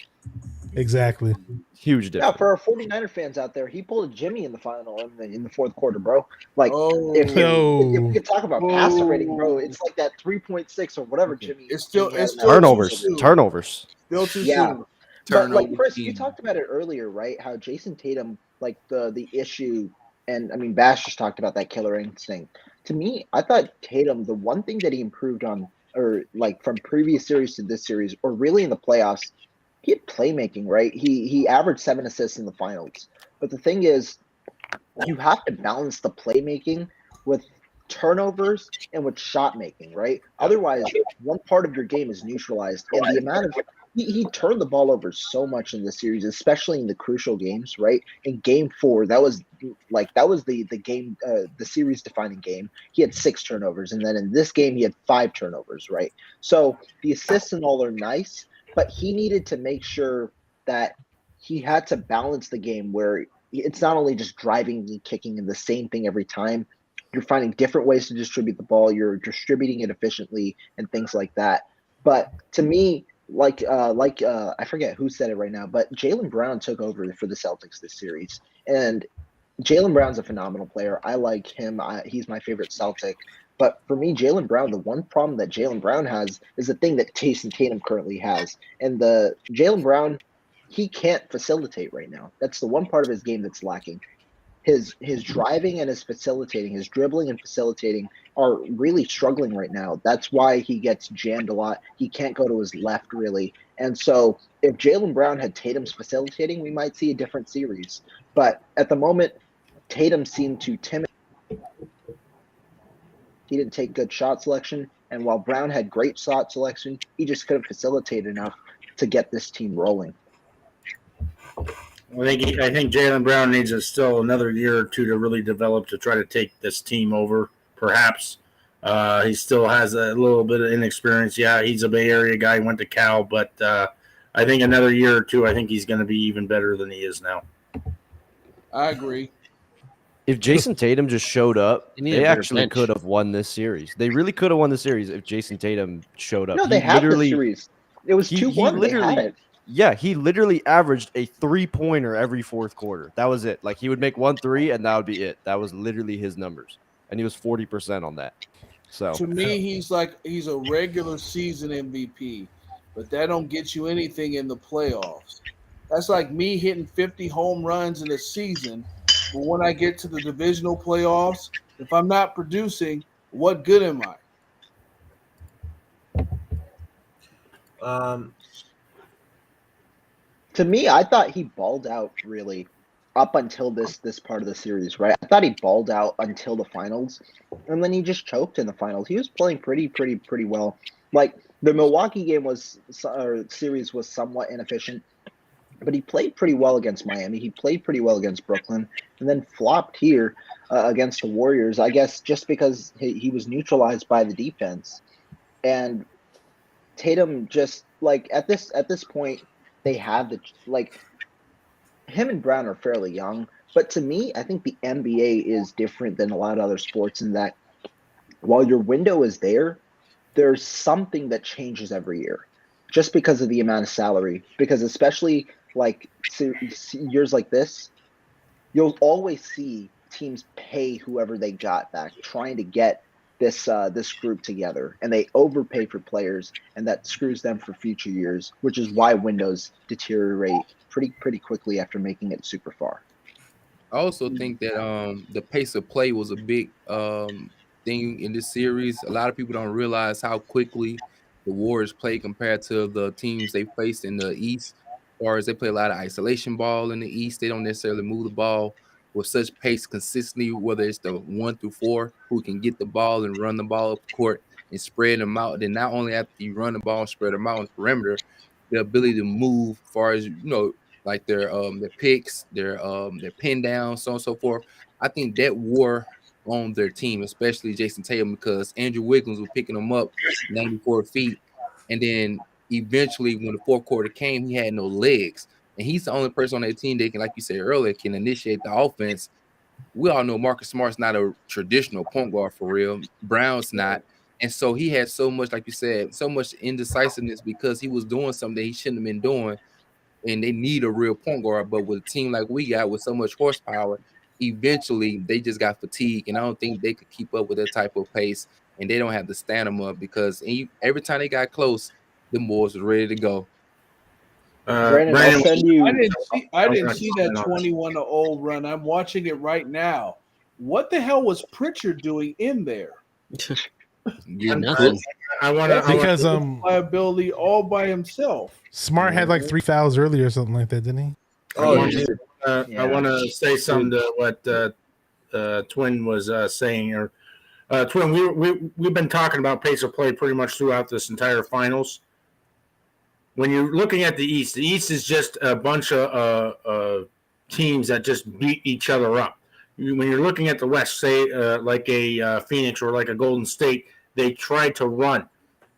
Exactly. Huge Yeah, difference. for our 49er fans out there, he pulled a Jimmy in the final in the fourth quarter, bro. Like, Oh, if No. we could talk about passer rating, bro, it's like that 3.6 or whatever Jimmy. it's still Jimmy had it's in that still final. too soon. Turnovers. Still too Yeah. soon. But like Turnover Chris, you king. talked about it earlier, right? How Jason Tatum, like the issue, and I mean Bash just talked about that killer instinct. To me, I thought Tatum, the one thing that he improved on, or like from previous series to this series, or really in the playoffs, he had playmaking, right? He averaged 7 assists in the finals. But the thing is, you have to balance the playmaking with turnovers and with shot making, right? Otherwise, one part of your game is neutralized. And the amount of he turned the ball over so much in this series, especially in the crucial games, right? In game 4, that was the game, the series defining game. He had 6 turnovers, and then in this game he had 5 turnovers, right? So the assists and all are nice, but he needed to make sure that he had to balance the game where it's not only just driving and kicking and the same thing every time. You're finding different ways to distribute the ball. You're distributing it efficiently and things like that. But to me, I forget who said it right now, but Jaylen Brown took over for the Celtics this series, and Jaylen Brown's a phenomenal player. I like him. He's my favorite Celtic. But for me, Jaylen Brown, the one problem that Jaylen Brown has is the thing that Jason Tatum currently has, and the Jaylen Brown, he can't facilitate right now. That's the one part of his game that's lacking. His driving and his facilitating, his dribbling and facilitating are really struggling right now. That's why he gets jammed a lot. He can't go to his left really. And so if Jaylen Brown had Tatum's facilitating, we might see a different series. But at the moment, Tatum seemed too timid. He didn't take good shot selection. And while Brown had great shot selection, he just couldn't facilitate enough to get this team rolling. I think Jaylen Brown needs still another year or two to really develop to try to take this team over. Perhaps he still has a little bit of inexperience. Yeah, he's a Bay Area guy, went to Cal, but I think another year or two, I think he's going to be even better than he is now. I agree. If Jason Tatum just showed up, They need a they better actually bench. could have won this series. They really could have won the series if Jason Tatum showed up. No, they had the series. It was 2-1. They had it. Yeah, he literally averaged a 3-pointer every fourth quarter. That was it. Like he would make 1 3, and that would be it. That was literally his numbers, and he was 40% on that. So To me, he's a regular season MVP, but that don't get you anything in the playoffs. That's like me hitting 50 home runs in a season, but when I get to the divisional playoffs, if I'm not producing, what good am I? To me, I thought he balled out really up until this part of the series, right? I thought he balled out until the finals, and then he just choked in the finals. He was playing pretty well. Like the Milwaukee game series was somewhat inefficient, but he played pretty well against Miami. He played pretty well against Brooklyn, and then flopped here against the Warriors. I guess just because he was neutralized by the defense, and Tatum just like at this point. They have him and Brown are fairly young, but to me, I think the NBA is different than a lot of other sports in that while your window is there, there's something that changes every year just because of the amount of salary. Because especially like years like this, you'll always see teams pay whoever they got back, trying to get this group together, and they overpay for players, and that screws them for future years, which is why windows deteriorate pretty quickly after making it super far. I also think that the pace of play was a big thing in this series. A lot of people don't realize how quickly the Warriors play compared to the teams they faced in the East. As far as they play a lot of isolation ball in the East, they don't necessarily move the ball with such pace consistently, whether it's the 1 through 4 who can get the ball and run the ball up the court and spread them out. Then not only after you run the ball and spread them out on the perimeter, the ability to move as far as like their picks, their pin downs, so on and so forth. I think that wore on their team, especially Jason Tatum, because Andrew Wiggins was picking him up 94 feet. And then eventually when the fourth quarter came, he had no legs. And he's the only person on that team that can, like you said earlier, can initiate the offense. We all know Marcus Smart's not a traditional point guard for real. Brown's not. And so he had so much, like you said, so much indecisiveness because he was doing something that he shouldn't have been doing. And they need a real point guard. But with a team like we got with so much horsepower, eventually they just got fatigued. And I don't think they could keep up with that type of pace. And they don't have the stamina because every time they got close, the boys were ready to go. Brandon, I'll send you. I didn't see that 21-0 run. I'm watching it right now. What the hell was Pritchard doing in there? Nothing. I want to Because liability all by himself. Smart had like 3 fouls earlier or something like that, didn't he? I want to say something to what Twin was saying. Or Twin, we've been talking about pace of play pretty much throughout this entire finals. When you're looking at the East is just a bunch of teams that just beat each other up. When you're looking at the West, say like a Phoenix or like a Golden State, they tried to run.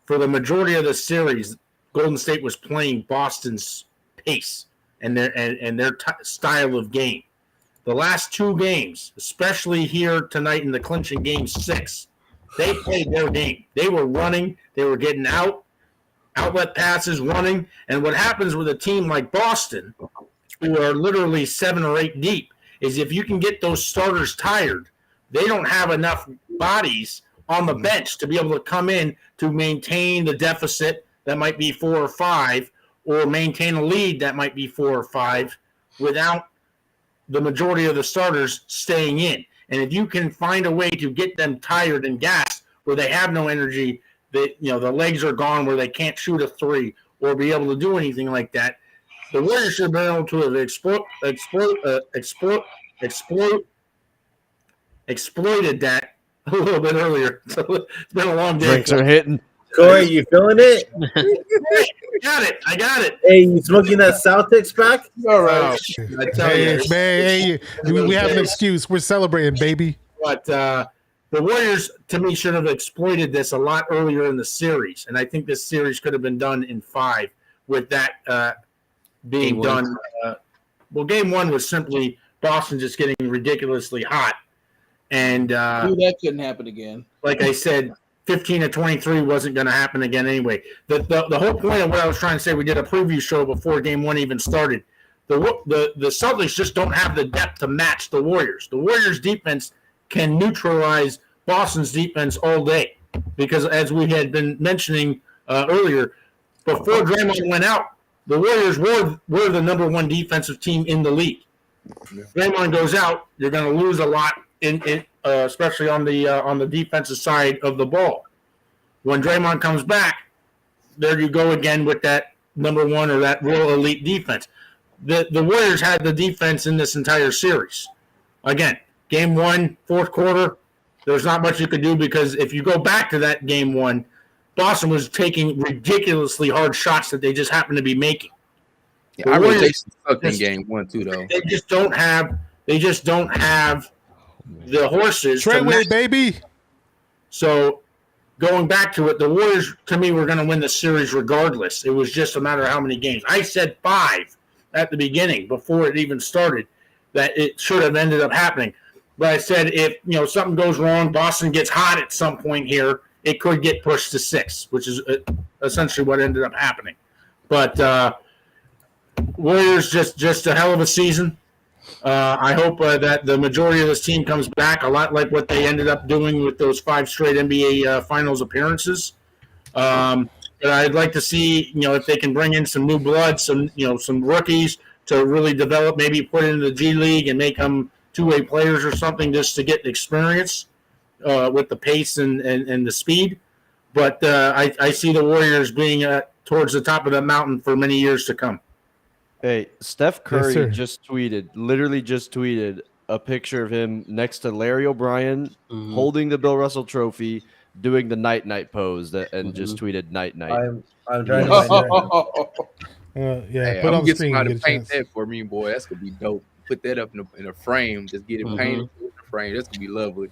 For the majority of the series, Golden State was playing Boston's pace and their style of game. The last 2 games, especially here tonight in the clinching game 6, they played their game. They were running. They were getting outlet passes, running. And what happens with a team like Boston, who are literally 7 or 8 deep, is if you can get those starters tired, they don't have enough bodies on the bench to be able to come in to maintain the deficit that might be 4 or 5, or maintain a lead that might be 4 or 5 without the majority of the starters staying in. And if you can find a way to get them tired and gassed where they have no energy, that the legs are gone where they can't shoot a 3 or be able to do anything like that, the Warriors should have been able to have exploited that a little bit earlier. So it's been a long day. Drinks are hitting. Corey, you feeling it? I got it. Hey, you smoking that Celtics back? All right. I tell you, Hey, we have an excuse. We're celebrating, baby. But the Warriors, to me, should have exploited this a lot earlier in the series. And I think this series could have been done in 5 with that being Game done. Game 1 was simply Boston just getting ridiculously hot. And that couldn't happen again. Like I said, 15 to 23 wasn't going to happen again anyway. The whole point of what I was trying to say, we did a preview show before Game 1 even started. The Celtics just don't have the depth to match the Warriors. The Warriors' defense can neutralize Boston's defense all day because, as we had been mentioning earlier, before Draymond went out, the Warriors were the number 1 defensive team in the league. Draymond goes out, you're going to lose a lot, especially on the defensive side of the ball. When Draymond comes back, there you go again with that number 1 or that real elite defense. The Warriors had the defense in this entire series. Again, Game 1, fourth quarter, there's not much you could do because if you go back to that Game 1, Boston was taking ridiculously hard shots that they just happened to be making. Yeah, I really sucked in Game 1 too, though. They just don't have the horses. Treadway, baby. So going back to it, the Warriors, to me, were going to win the series regardless. It was just a matter of how many games. I said 5 at the beginning before it even started that it should have ended up happening. But I said if something goes wrong, Boston gets hot at some point here, it could get pushed to 6, which is essentially what ended up happening. But Warriors just a hell of a season. I hope that the majority of this team comes back, a lot like what they ended up doing with those 5 straight NBA Finals appearances. But I'd like to see, if they can bring in some new blood, some rookies to really develop, maybe put into the G League and make them two-way players or something just to get experience with the pace and the speed. But I see the Warriors being towards the top of the mountain for many years to come. Hey, Steph Curry Yes, literally just tweeted a picture of him next to Larry O'Brien holding the Bill Russell trophy, doing the night pose, and just tweeted night. I'm trying to find it. Yeah, Hey, put I'm on the get screen. somebody Get to a paint chance. that for me, boy. That's gonna be dope. Put that up in a frame. Just get it painted in the frame. That's gonna be lovely.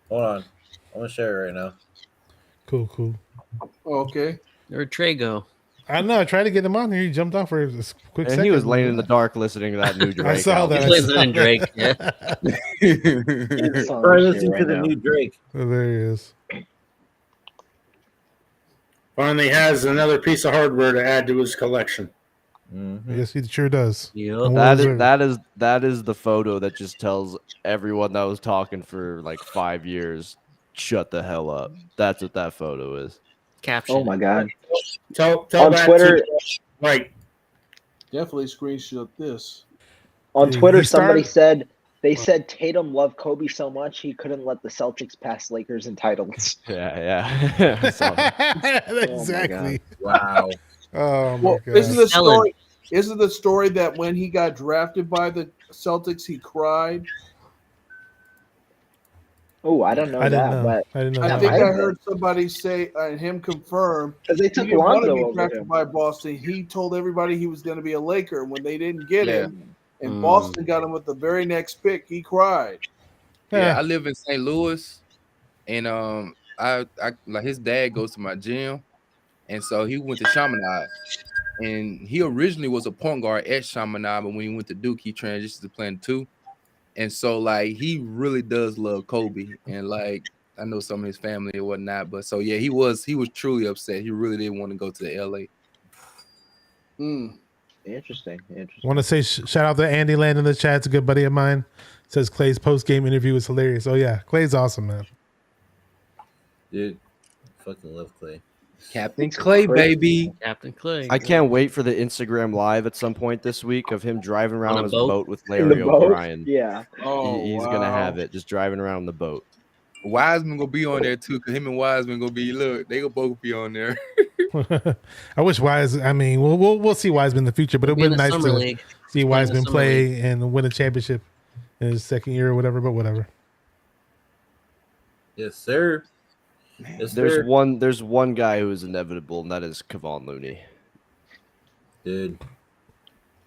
Hold on. I'm gonna share it right now. Cool. Okay. Where'd Trey go? I don't know. I tried to get him on here. He jumped off for a quick And second. he was laying in the dark listening to that new Drake. I saw that. He's listening to Drake. Yeah. It's on Try here listening right to the now. new Drake. Oh, there he is. Finally has another piece of hardware to add to his collection. Mhm. Yes, he sure does. Yep. And well deserved. That is the photo that just tells everyone that was talking for like 5 years, shut the hell up. That's what that photo is. Caption. Oh my god. Tell On that Twitter- to right. Definitely screenshot this. On He Twitter, somebody started- said Tatum loved Kobe so much he couldn't let the Celtics pass Lakers in titles. Yeah. I saw that. Exactly. Wow. Oh my Well, god. isn't the Ellen. story? Isn't the story that when he got drafted by the Celtics, he cried? Oh, I don't know I didn't that, know. but I didn't know I that. think might I have heard somebody say and him confirm because they he took didn't want to Lonzo be over drafted him. by Boston. He told everybody he was going to be a Laker, and when they didn't get Yeah. him, and Boston got him with the very next pick, he cried. Yeah, I live in St. Louis, and I like his dad goes to my gym, and so he went to Chaminade, and he originally was a point guard at Chaminade, but when he went to Duke, he transitioned to playing two, and so like he really does love Kobe, and like I know some of his family and whatnot, but so yeah, he was truly upset. He really didn't want to go to LA. Interesting. Want to say shout out to Andy Land in the chat. It's a good buddy of mine. Says Clay's post game interview was hilarious. Oh yeah, Clay's awesome, man. Dude, fucking love Clay. Captain Clay, baby. Captain Clay. I can't wait for the Instagram live at some point this week of him driving around On a on his boat? boat with In Larry the boat? O'Brien. Yeah. Oh, He's gonna have it just driving around on the boat. Wiseman gonna be on there too, cause him and Wiseman gonna be they gonna both be on there. I wish Wise. I mean, we'll see Wiseman in the future, but it We'll would be be in nice the to Summer League. see in the Wiseman Summer play and win a championship in his second year or whatever. But whatever. Yes, sir. Yes, There's sir. one guy who is inevitable, and that is Kevon Looney. Dude.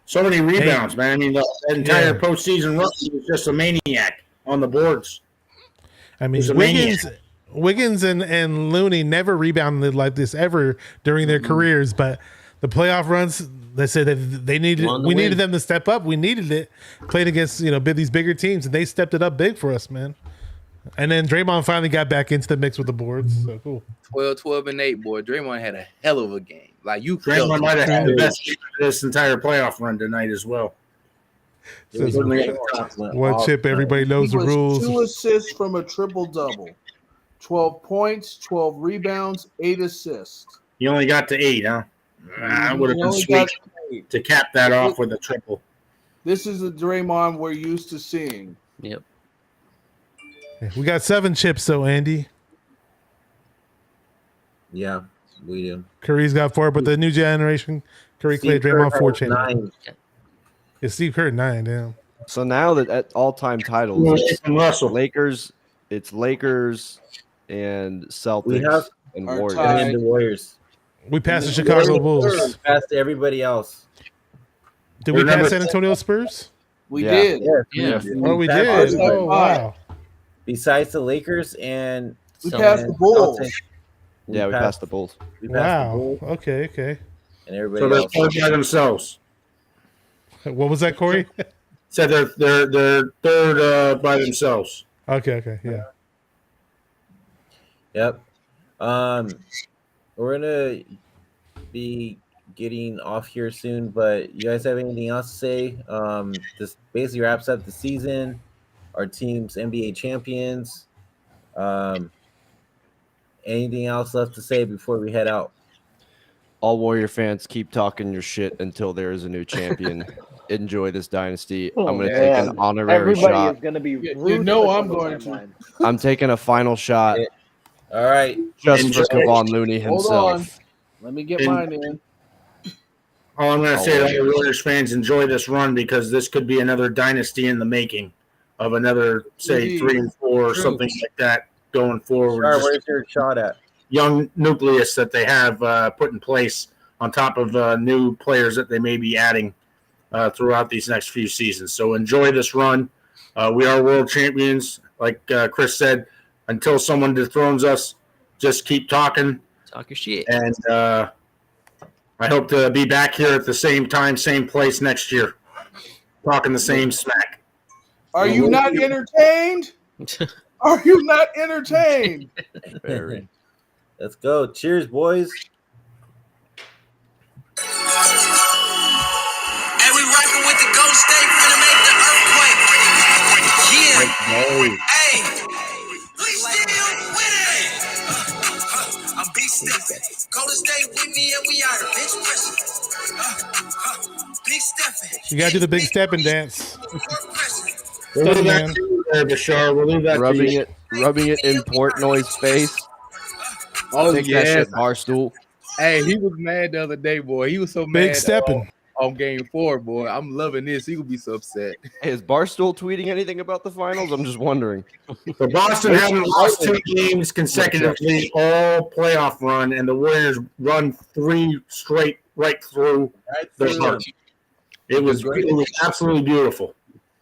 So many rebounds, man. I mean, the entire Yeah. postseason run he was just a maniac on the boards. I mean, He's a maniac. Wiggins and Looney never rebounded like this ever during their careers, but the playoff runs, they said that they needed Won the we win. needed them to step up. We needed it. Played against these bigger teams, and they stepped it up big for us, man. And then Draymond finally got back into the mix with the boards. So cool. 12, and 8, boy. Draymond had a hell of a game. Like you felt Draymond it. might have had the best game of this entire playoff run tonight as well. It was Says, really awesome. one chip, everybody knows He the was rules. 2 assists from a triple-double. 12 points, 12 rebounds, 8 assists. You only got to 8, huh? That would have He been only sweet got 8. to cap that off with a triple. This is the Draymond we're used to seeing. Yep. We got 7 chips, though, Andy. Yeah, we do. Curry's got 4, but the new generation, Curry, Clay, Steve Kerr Draymond, 4 has chain. 9. It's Steve Kerr 9. Damn. So now that at all-time titles, it's And Russell. Lakers and Celtics We have- and Our Warriors. tie. And the Warriors. We passed the Chicago Bulls. Past everybody else. Did we We're pass number- San Antonio Spurs? We Yeah. did. Yes, Yeah. Oh, we passed did. everybody. Oh, wow. Besides the Lakers and We So- passed the Bulls. Celtics, Yeah, we passed the Bulls. we passed the Wow. Bulls Okay. and So everybody they're else. third by themselves. What was that, Corey? Said they're third by themselves. Okay. Yeah. Yep. We're gonna be getting off here soon, but you guys have anything else to say? This basically wraps up the season. Our team's NBA champions. Anything else left to say before we head out? All Warrior fans, keep talking your shit until there is a new champion. Enjoy this dynasty. Oh, I'm going to man. take an honorary Everybody shot. is going to be You ruthless know on I'm the going to. timeline. I'm taking a final shot All right. just Enjoy. for Kevon Looney Hold himself. Let me get And- mine in. All I'm going to say to all the Warriors fans, enjoy this run because this could be another dynasty in the making of another, say, Indeed. 3 and 4 or True. something like that going forward. Sure, Just where's your shot at? young nucleus that they have put in place on top of new players that they may be adding throughout these next few seasons. So enjoy this run. We are world champions. Like Chris said, until someone dethrones us, just keep talking. Talk your shit. And I hope to be back here at the same time, same place next year, talking the same smack. Are you not entertained? Are you not entertained? Very. Let's go. Cheers, boys. And we rocking with the Golden State finna make the earthquake. Yeah. Hey. We still winning. I'm big Stephen. Golden State with me and we out of bitch pressure. Big Stephen. You gotta do the big stepping dance. We'll leave that to you there, Bashar. We'll leave that rubbing to you. rubbing it in Portnoy's face. Oh, Take that yes. shit, Barstool. Hey, he was mad the other day, boy. He was so Big mad stepping. on game 4, boy. I'm loving this. He would be so upset. Hey, is Barstool tweeting anything about the finals? I'm just wondering. So Boston haven't lost 2 games consecutively all playoff run, and the Warriors run 3 straight right through the run. It was absolutely beautiful.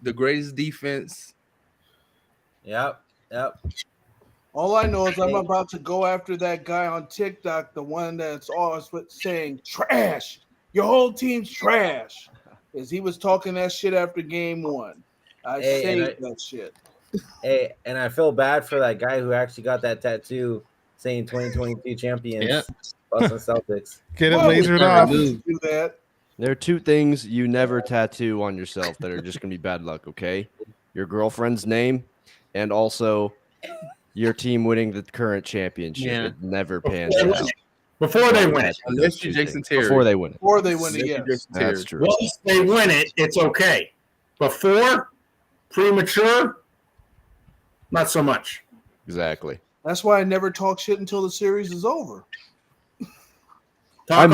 The greatest defense. Yep. All I know is I'm about to go after that guy on TikTok, the one that's always saying trash. Your whole team's trash. As he was talking that shit after game 1. I saved that shit. Hey, and I feel bad for that guy who actually got that tattoo saying 2022 champions. Yeah. Boston Celtics. Get it Why would lasered you off. do that? There are 2 things you never tattoo on yourself that are just gonna be bad luck, okay? Your girlfriend's name and also your team winning the current championship. Yeah. It never pans out. Before they win it. Unless you're Jason Terry. Before they win it. Before they win it, yes. That's true. Once they win it, it's okay. Before, premature, not so much. Exactly. That's why I never talk shit until the series is over. I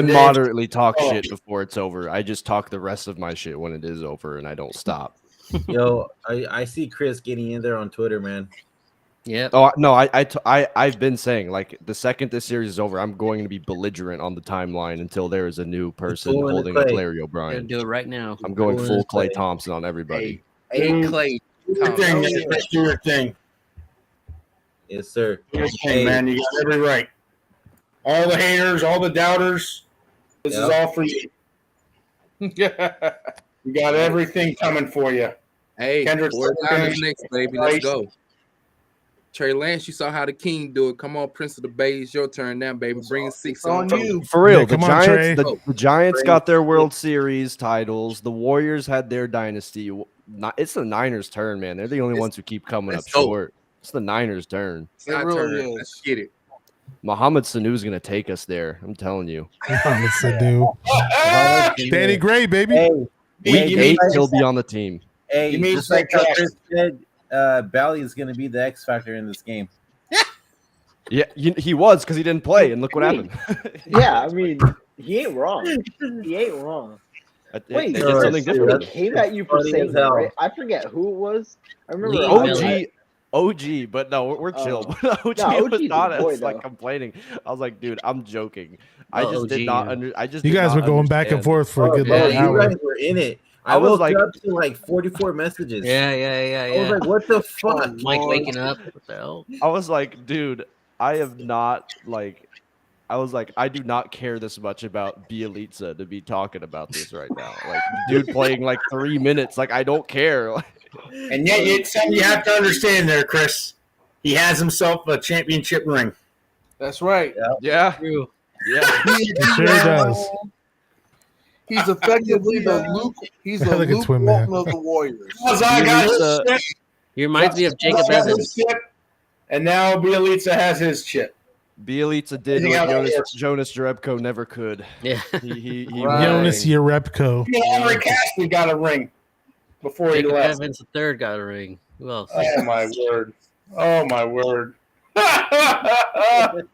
Dave. moderately talk shit before it's over. I just talk the rest of my shit when it is over, and I don't stop. Yo, I see Chris getting in there on Twitter, man. Yeah. Oh no, I've been saying, like, the second this series is over, I'm going to be belligerent on the timeline until there is a new person Full in holding the up clay. Larry Gotta O'Brien. do it right now. I'm going Full in full the Clay clay. Thompson on everybody. Hey, Clay. Do your thing, man. Do your thing. Yes, sir. Do your thing, man. You got every right. All the haters, all the doubters, this is all for you. You got everything coming for you. Hey, Kendrick 4 Perkins, times next, baby. Let's go. Trey Lance, you saw how the King do it. Come on, Prince of the Bay. It's your turn now, baby. Bring 6 on you. For real, Yeah, the come on, Trey. Giants, the Giants got their World Series titles. The Warriors had their dynasty. It's the Niners' turn, man. They're the only ones who keep coming up let's go. short. It's the Niners' turn. It's our really turn. is. Let's get it. Mohamed Sanu's gonna take us there. I'm telling you. Let's do. Danny Gray, baby. Hey, Week 8, he'll be on the team. Hey, You mean just like how Trash. Chris said, Bally is going to be the X factor in this game. Yeah, he was because he didn't play, and look what happened. Yeah, I mean, he ain't wrong. He ain't wrong. They did no, something dude, different. I came at you for funny saying as that, hell. right? I forget who it was. I remember Lee OG, but no, we're chill. OG was OG's not a boy, us, like, though. complaining. I was like, dude, I'm joking. I Oh, just did OG, not yeah. under. I just You did guys not were going back and understand. forth for a good yeah, like You hour. guys were in it. I I was woke like- up to like 44 messages. Yeah. I was like, what the fuck? Mike waking up. What the hell? I was like, dude, I have not like. I was like, I do not care this much about Bielitsa to be talking about this right now. Like, dude playing like 3 minutes. Like, I don't care. And yet, it's something you have to understand there, Chris. He has himself a championship ring. That's right. Yeah, True. yeah. He sure does. He's effectively the Luke. He's the Look at Luke Twin Walton Man. of the Warriors. Zaza got his Bielitsa- chip. He reminds me of Jacob Zaza has his Evans. chip, and now Bielitsa has his chip. Bielitsa did Anything what else? Jonas Jerebko never could. Yeah. He Jonas Jerebko. Henry Cassidy got a ring before he Jacob left. Evans the third got a ring. Who else? Oh my word! Oh my word! I'm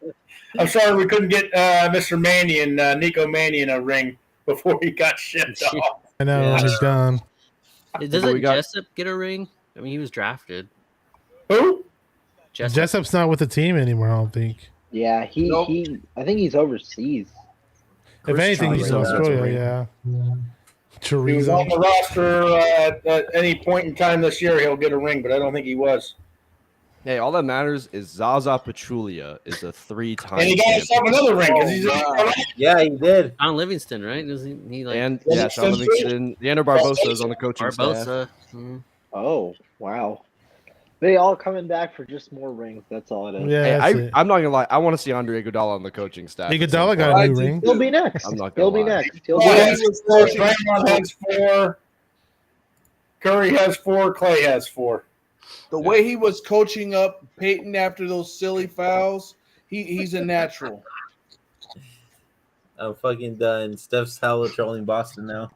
sorry we couldn't get Mr. Mannion, Nico Mannion, a ring before he got shipped off. I know, Yeah. he's done. Doesn't we got- Jessup get a ring? I mean, he was drafted. Who? Jessup's not with the team anymore, I don't think. Yeah, he. I think he's overseas. If anything, he's in Chorizo has a Australia, ring. yeah. He was on Chorizo. the roster at any point in time this year. He'll get a ring, but I don't think he was. Hey, all that matters is Zaza Pachulia is a 3-time And he got himself champion. another ring because he's Yeah, he did. John Livingston, right? Doesn't he like And yeah, Sean Livingston, Leander Barbosa is on the coaching staff. Barbosa? Mhm. Oh, wow. They all coming back for just more rings. That's all it is. Yeah, Hey, that's it. I'm not gonna lie. I want to see Andre Iguodala on the coaching staff. at some Iguodala got point. a new ring. He'll be next. I'm not gonna He'll be lie. next. He'll Well, be he next. was 4, Draymond has 4, Curry has 4, Clay has 4. The way he was coaching up Peyton after those silly fouls, he's a natural. I'm fucking done. Steph's hella trolling Boston now.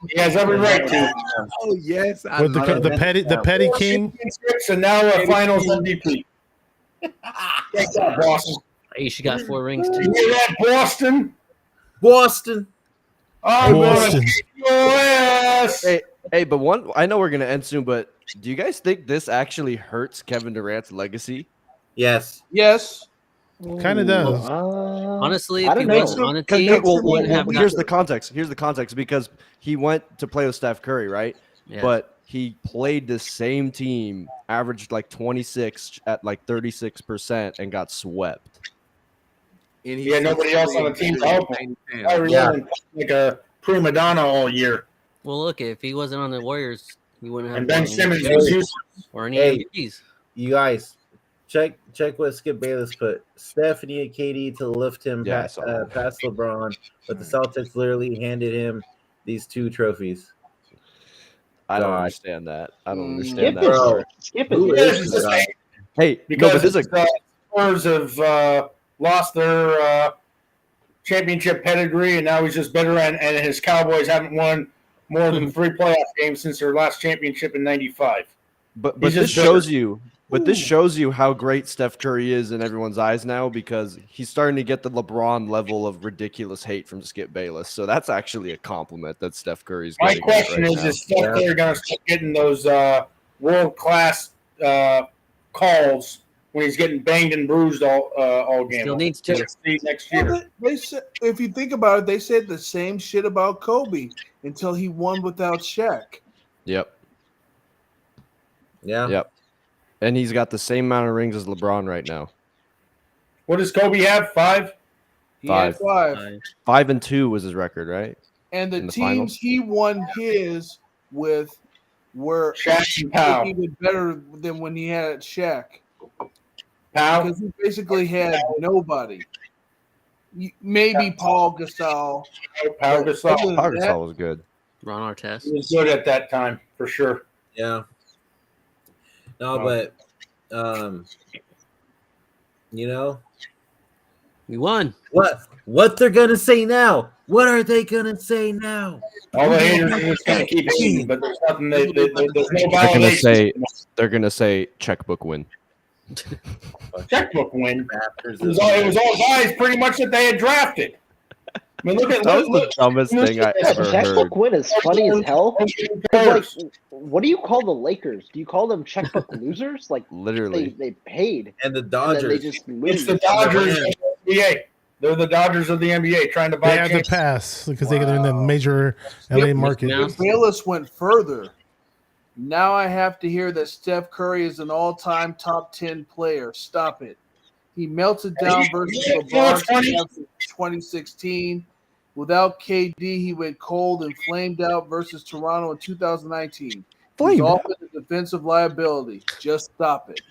He has every right to. Oh yes, I With love the petty king. And now a Finals MVP. Thank God, Boston. Hey, she got 4 rings You too. hear that, Boston? Boston. I'm Boston. gonna kick your ass. Hey, but I know we're gonna end soon, but do you guys think this actually hurts Kevin Durant's legacy? Yes. Yes. Kind of does. Honestly, I if he don't know. wasn't on a Because team, he wouldn't have here's got- the context. Here's the context because he went to play with Steph Curry, right? Yeah. But he played the same team, averaged like 26 at like 36%, and got swept. And He had nobody else on the team to help him. I remember like a prima donna all year. Well, look, if he wasn't on the Warriors, he wouldn't have. And Ben won any Simmons games was useless. or any Hey. MVPs. You guys, check what Skip Bayless put. Stephanie and KD to lift him Yeah, I past, saw that. past LeBron, but the Celtics literally handed him these 2 trophies. I don't God. understand that. I don't understand Skip that. is part. Skip Who is. is It's this guy? Hey, no, Because but this is the Spurs have lost their championship pedigree, and now he's just bitter. And his Cowboys haven't won more than 3 playoff games since their last championship in '95. But He's this just shows you. But this shows you how great Steph Curry is in everyone's eyes now because he's starting to get the LeBron level of ridiculous hate from Skip Bayless. So that's actually a compliment that Steph Curry's My getting. question right is: now. Is Steph Curry going to start getting those world class calls when he's getting banged and bruised all game? Still needs to. See next Well, year. they said, if you think about it, they said the same shit about Kobe until he won without Shaq. Yep. Yeah. Yep. And he's got the same amount of rings as LeBron right now. What does Kobe have? 5? He had 5. 5-2 was his record, right? And the in the teams finals? he won his with were Shaq and Powell. even better than when he had Shaq. Powell. Because he basically had nobody. Maybe Paul Gasol. Powell Other Gasol. than Pau that, Gasol was good. Ron Artest. He was good at that time for sure. Yeah. No, Oh. but We won. what they're gonna say now? What are they gonna say now? All the haters are just going to keep hating, but there's nothing. There's no They're gonna violation. say they're gonna say checkbook win. Checkbook win. Raptors It was all guys pretty much that they had drafted. I mean, look at That was the dumbest thing I Yeah, ever checkbook heard. win is funny as hell. Players. Like, what do you call the Lakers? Do you call them checkbook losers? Like Literally. they paid and the and then they Dodgers. just lose. It's the Dodgers of the NBA. They're the Dodgers of the NBA trying to buy. They had to champions. pass because they're in the major LA market. Now, Bayless went further. Now I have to hear that Steph Curry is an all-time top 10 player. Stop it. He melted down versus LeBron in 2016. Without KD, he went cold and flamed out versus Toronto in 2019. He's Flamed all out? a defensive liability. Just stop it.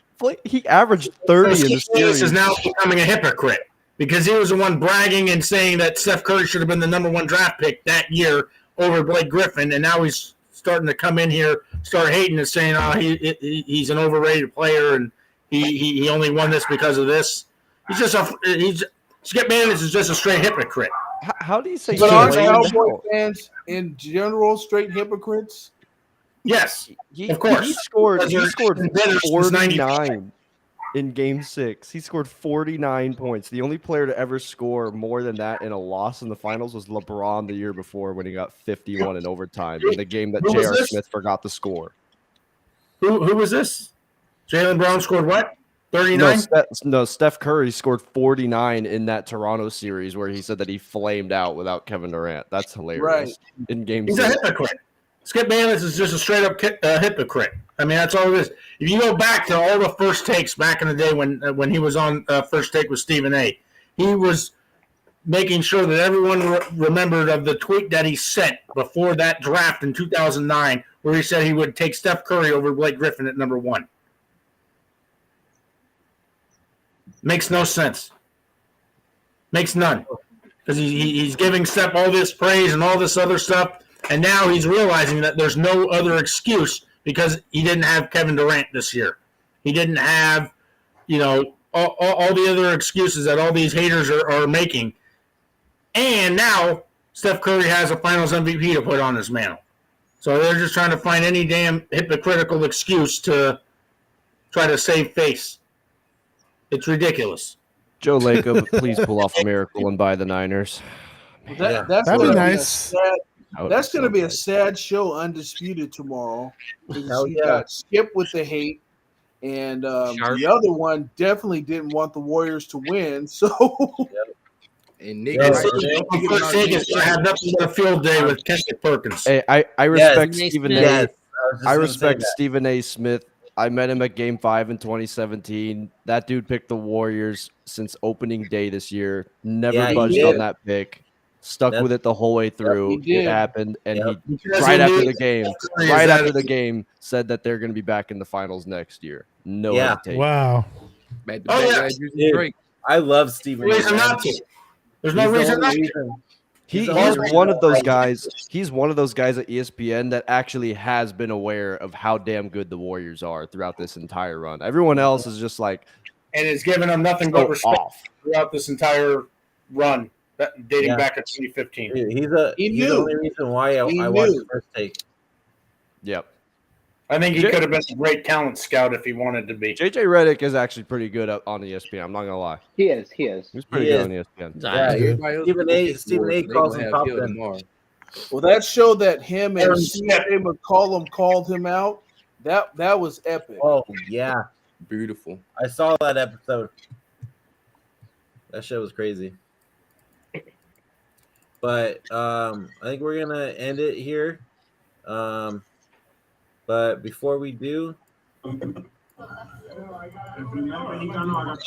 He averaged 30 in the This series. is now becoming a hypocrite because he was the one bragging and saying that Steph Curry should have been the #1 draft pick that year over Blake Griffin, and now he's starting to come in here, start hating and saying, "Oh, he's an overrated player and he only won this because of this." Skip Bayless is just a straight hypocrite. How do you say? But aren't flamed Cowboy out? fans in general straight hypocrites? Yes, He, of course. He scored Because you're 49 in Game 6. He scored 49 points. The only player to ever score more than that in a loss in the finals was LeBron the year before when he got 51 in overtime in the game that Who was J.R. this? Smith forgot to score. Who was this? Jaylen Brown scored what? 39? No, Steph Curry scored 49 in that Toronto series where he said that he flamed out without Kevin Durant. That's hilarious. Right. In Game He's a 6. hypocrite. Skip Bayless is just a straight up hypocrite. I mean, that's all it is. If you go back to all the first takes back in the day when he was on First Take with Stephen A., he was making sure that everyone remembered of the tweet that he sent before that draft in 2009, where he said he would take Steph Curry over Blake Griffin at number 1. Makes no sense. Makes none. Because he's giving Steph all this praise and all this other stuff, and now he's realizing that there's no other excuse because he didn't have Kevin Durant this year. He didn't have, all the other excuses that all these haters are making. And now Steph Curry has a Finals MVP to put on his mantle. So they're just trying to find any damn hypocritical excuse to try to save face. It's ridiculous. Joe Lacob, please pull off a miracle and buy the Niners. That's That'd be gonna nice. That's going to be a sad show, Undisputed, tomorrow. Hell You yeah. got Skip with the hate, and the other one definitely didn't want the Warriors to win. So, And Nick, Yeah, is- right. First take is to have nothing but a field day with Kendrick Perkins. Hey, I respect Yes. Stephen Yes. A. Yes, I respect Stephen A. Smith. I met him at Game 5 in 2017. That dude picked the Warriors since opening day this year. Never Yeah, he budged did. on that pick. Stuck That's- with it the whole way through. he did. It happened, and Yep. he Because right he after knew the game, Curry is right that- after the game, said that they're going to be back in the finals next year. No Yeah. hesitation. Wow. back to Oh, back yeah. guys using Dude. Drake. I love Stephen. No A, reason man. not to. There's He's no the reason only not to. reason. He's the only reason one of those why- guys. He's one of those guys at ESPN that actually has been aware of how damn good the Warriors are throughout this entire run. Everyone else is just like And it's given him nothing but so respect off. throughout this entire run, dating Yeah. back to 2015. Dude, he's He the knew. only reason why He I watched knew. the First Take. Yep. I think he J- could have been a great talent scout if he wanted to be. JJ Redick is actually pretty good on ESPN. I'm not gonna lie. He is. He is. He's pretty He good is. on ESPN. Yeah, Everybody else Stephen will A. get Stephen yours, A. so they calls gonna him have top Hill 10. tomorrow. well, that show that him and Aaron Steve Smith. McCollum called him out, that was epic. Oh yeah, Beautiful. I saw that episode. That shit was crazy. But I think we're gonna end it here. But before we do,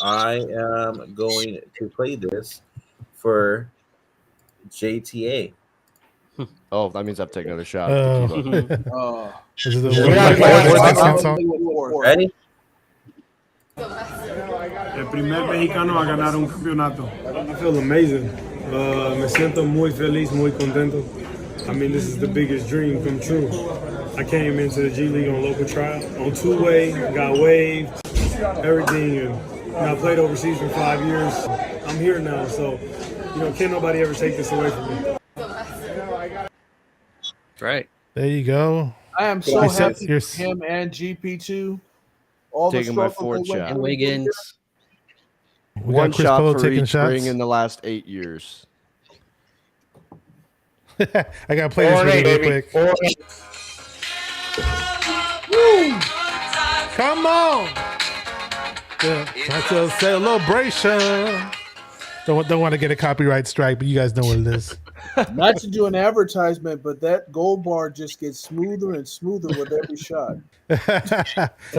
I am going to play this for JTA. Oh, that means I have to take another shot. Oh. Tequila. This is the Yeah. worst Mexican song. Ready? El primer mexicano a ganar un campeonato. I feel amazing. Me siento muy feliz, muy contento. I mean, this is the biggest dream come true. I came into the G League on local trial, on two-way, got waived, everything, and I played overseas for 5 years. I'm here now, so, can't nobody ever take this away from me. That's right. There you go. I am so You said happy you're for him and GP2. All Taking the my struggle fourth they went shot. And through. Wiggins. We One got Chris shot Polo for taking each shots. ring in the last 8 years. I gotta play this really quick. Come on. Yeah, that's a celebration. Don't want to get a copyright strike, but you guys know what it is. Not to do an advertisement, but that gold bar just gets smoother and smoother with every shot.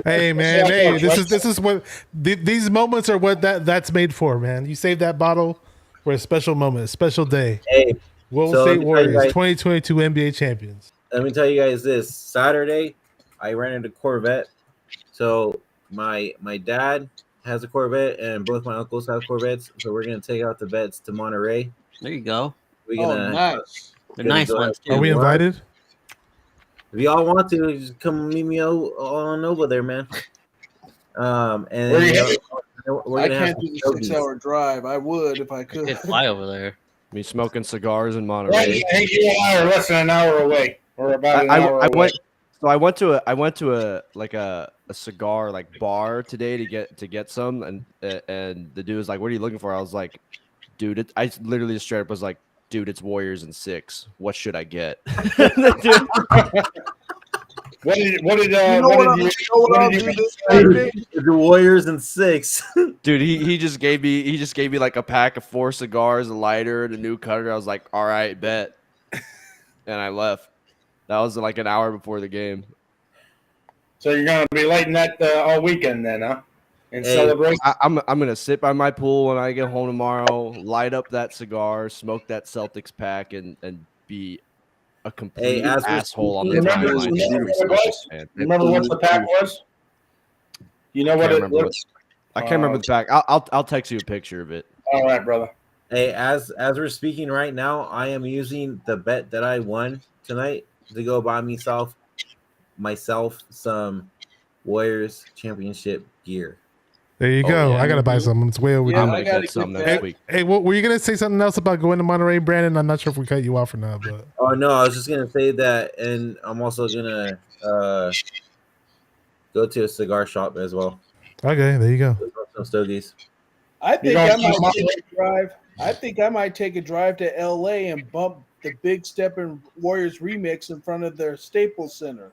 Hey man, hey, this is what these moments are what that's made for, man. You save that bottle for a special moment, a special day. Hey, Golden so let State me tell you Warriors, guys- 2022 NBA champions. let me tell you guys this. Saturday, I rented a Corvette. So my dad has a Corvette, and both my uncles have Corvettes. So we're gonna take out the vets to Monterey. There you go. We're Oh, gonna. nice. They're gonna nice go ones have Are we too. fun. invited? If y'all want to, just come meet me on over there, man. And Where you headed? we're I gonna have can't do some the stogies. 6-hour drive. I would if I You could. could fly over there. Me smoking cigars in I Monterey. think you and I are less than an hour away, or about an hour I away. went. So I went to a cigar like bar today to get some, and the dude was like, "What are you looking for?" I was like, "Dude, I literally just straight up was like, dude, it's Warriors and 6. What should I get?" What did You know what I'll do this Saturday? The Warriors and 6. Dude, he just gave me like a pack of 4 cigars, a lighter, and a new cutter. I was like, all right, bet, and I left. That was like an hour before the game. So you're gonna be lighting that all weekend then, huh? And Hey, celebrate. I'm gonna sit by my pool when I get home tomorrow, light up that cigar, smoke that Celtics pack, and be a complete as we're asshole on the speaking- Remember, timeline. remember what it was? Remember what the pack was? You know I what can't it remember. was? I can't remember the pack. I'll text you a picture of it. All right, brother. Hey, as we're speaking right now, I am using the bet that I won tonight to go buy myself some Warriors championship gear. There you Oh, go. yeah. I gotta buy something. It's way over Yeah, I'm there. I gonna gotta get some get next that. week. Hey, what were you gonna say something else about going to Monterey, Brandon? I'm not sure if we cut you off or not, but Oh no, I was just gonna say that, and I'm also gonna go to a cigar shop as well. okay, there you go. Some stogies. I think You I don't might see take a drive. I think I might take a drive to LA and bump the Big Steppin' Warriors remix in front of their Staples Center.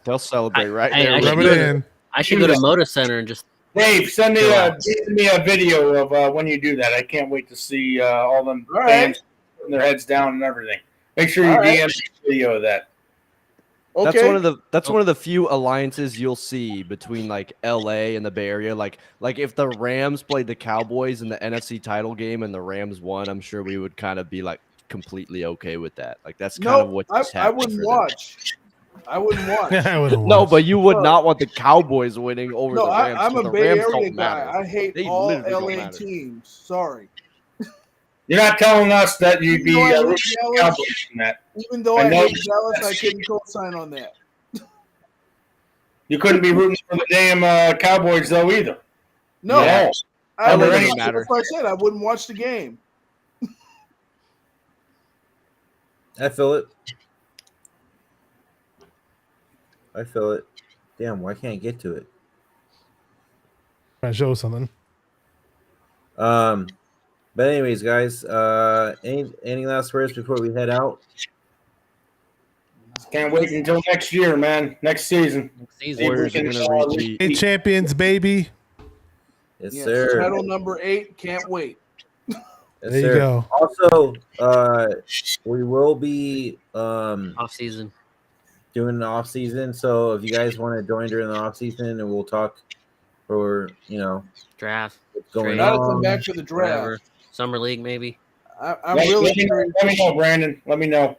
They'll celebrate right I- there. I with Rub should it go you. to- in. I should go to Moda Center and just Dave, send Relax. me a video of when you do that. I can't wait to see all them All right. fans putting their heads down and everything. Make sure you All right. DM me a video of that. Okay. That's one of the few alliances you'll see between like LA and the Bay Area. Like if the Rams played the Cowboys in the NFC title game and the Rams won, I'm sure we would kind of be like completely okay with that. Like that's kind of No, what I, just I happened wouldn't for them. watch. I wouldn't watch. I wouldn't No, watch. but you would No. not want the Cowboys winning over No, the Rams. I'm 'cause a the Bay Rams Area don't guy. matter. I hate They all literally don't LA matter. teams. Sorry. You're not telling us that you'd be Even though I hate rooting for the Dallas, Cowboys in that. even though I I know hate you- Dallas, I couldn't co-sign on that. You couldn't be rooting for the damn Cowboys though either. No, Yeah. I LA wouldn't doesn't watch it. matter. That's what I said. I wouldn't watch the game. I feel it. I feel it. Damn, why can't I get to it? Trying to show something. But anyways, guys, any last words before we head out? Can't wait until next year, man. Next season. season. Warriors are gonna repeat. Hey, champions, baby. Yes, Yes, sir. title number 8. Can't wait. Yes, There you sir. go. Also, we will be off season. doing the off season. So if you guys want to join during the off season, and we'll talk for Draft. what's going Gotta come on. back for the draft. Whatever. Summer league maybe. I'm Let really me curious. know, Brandon. Let me know.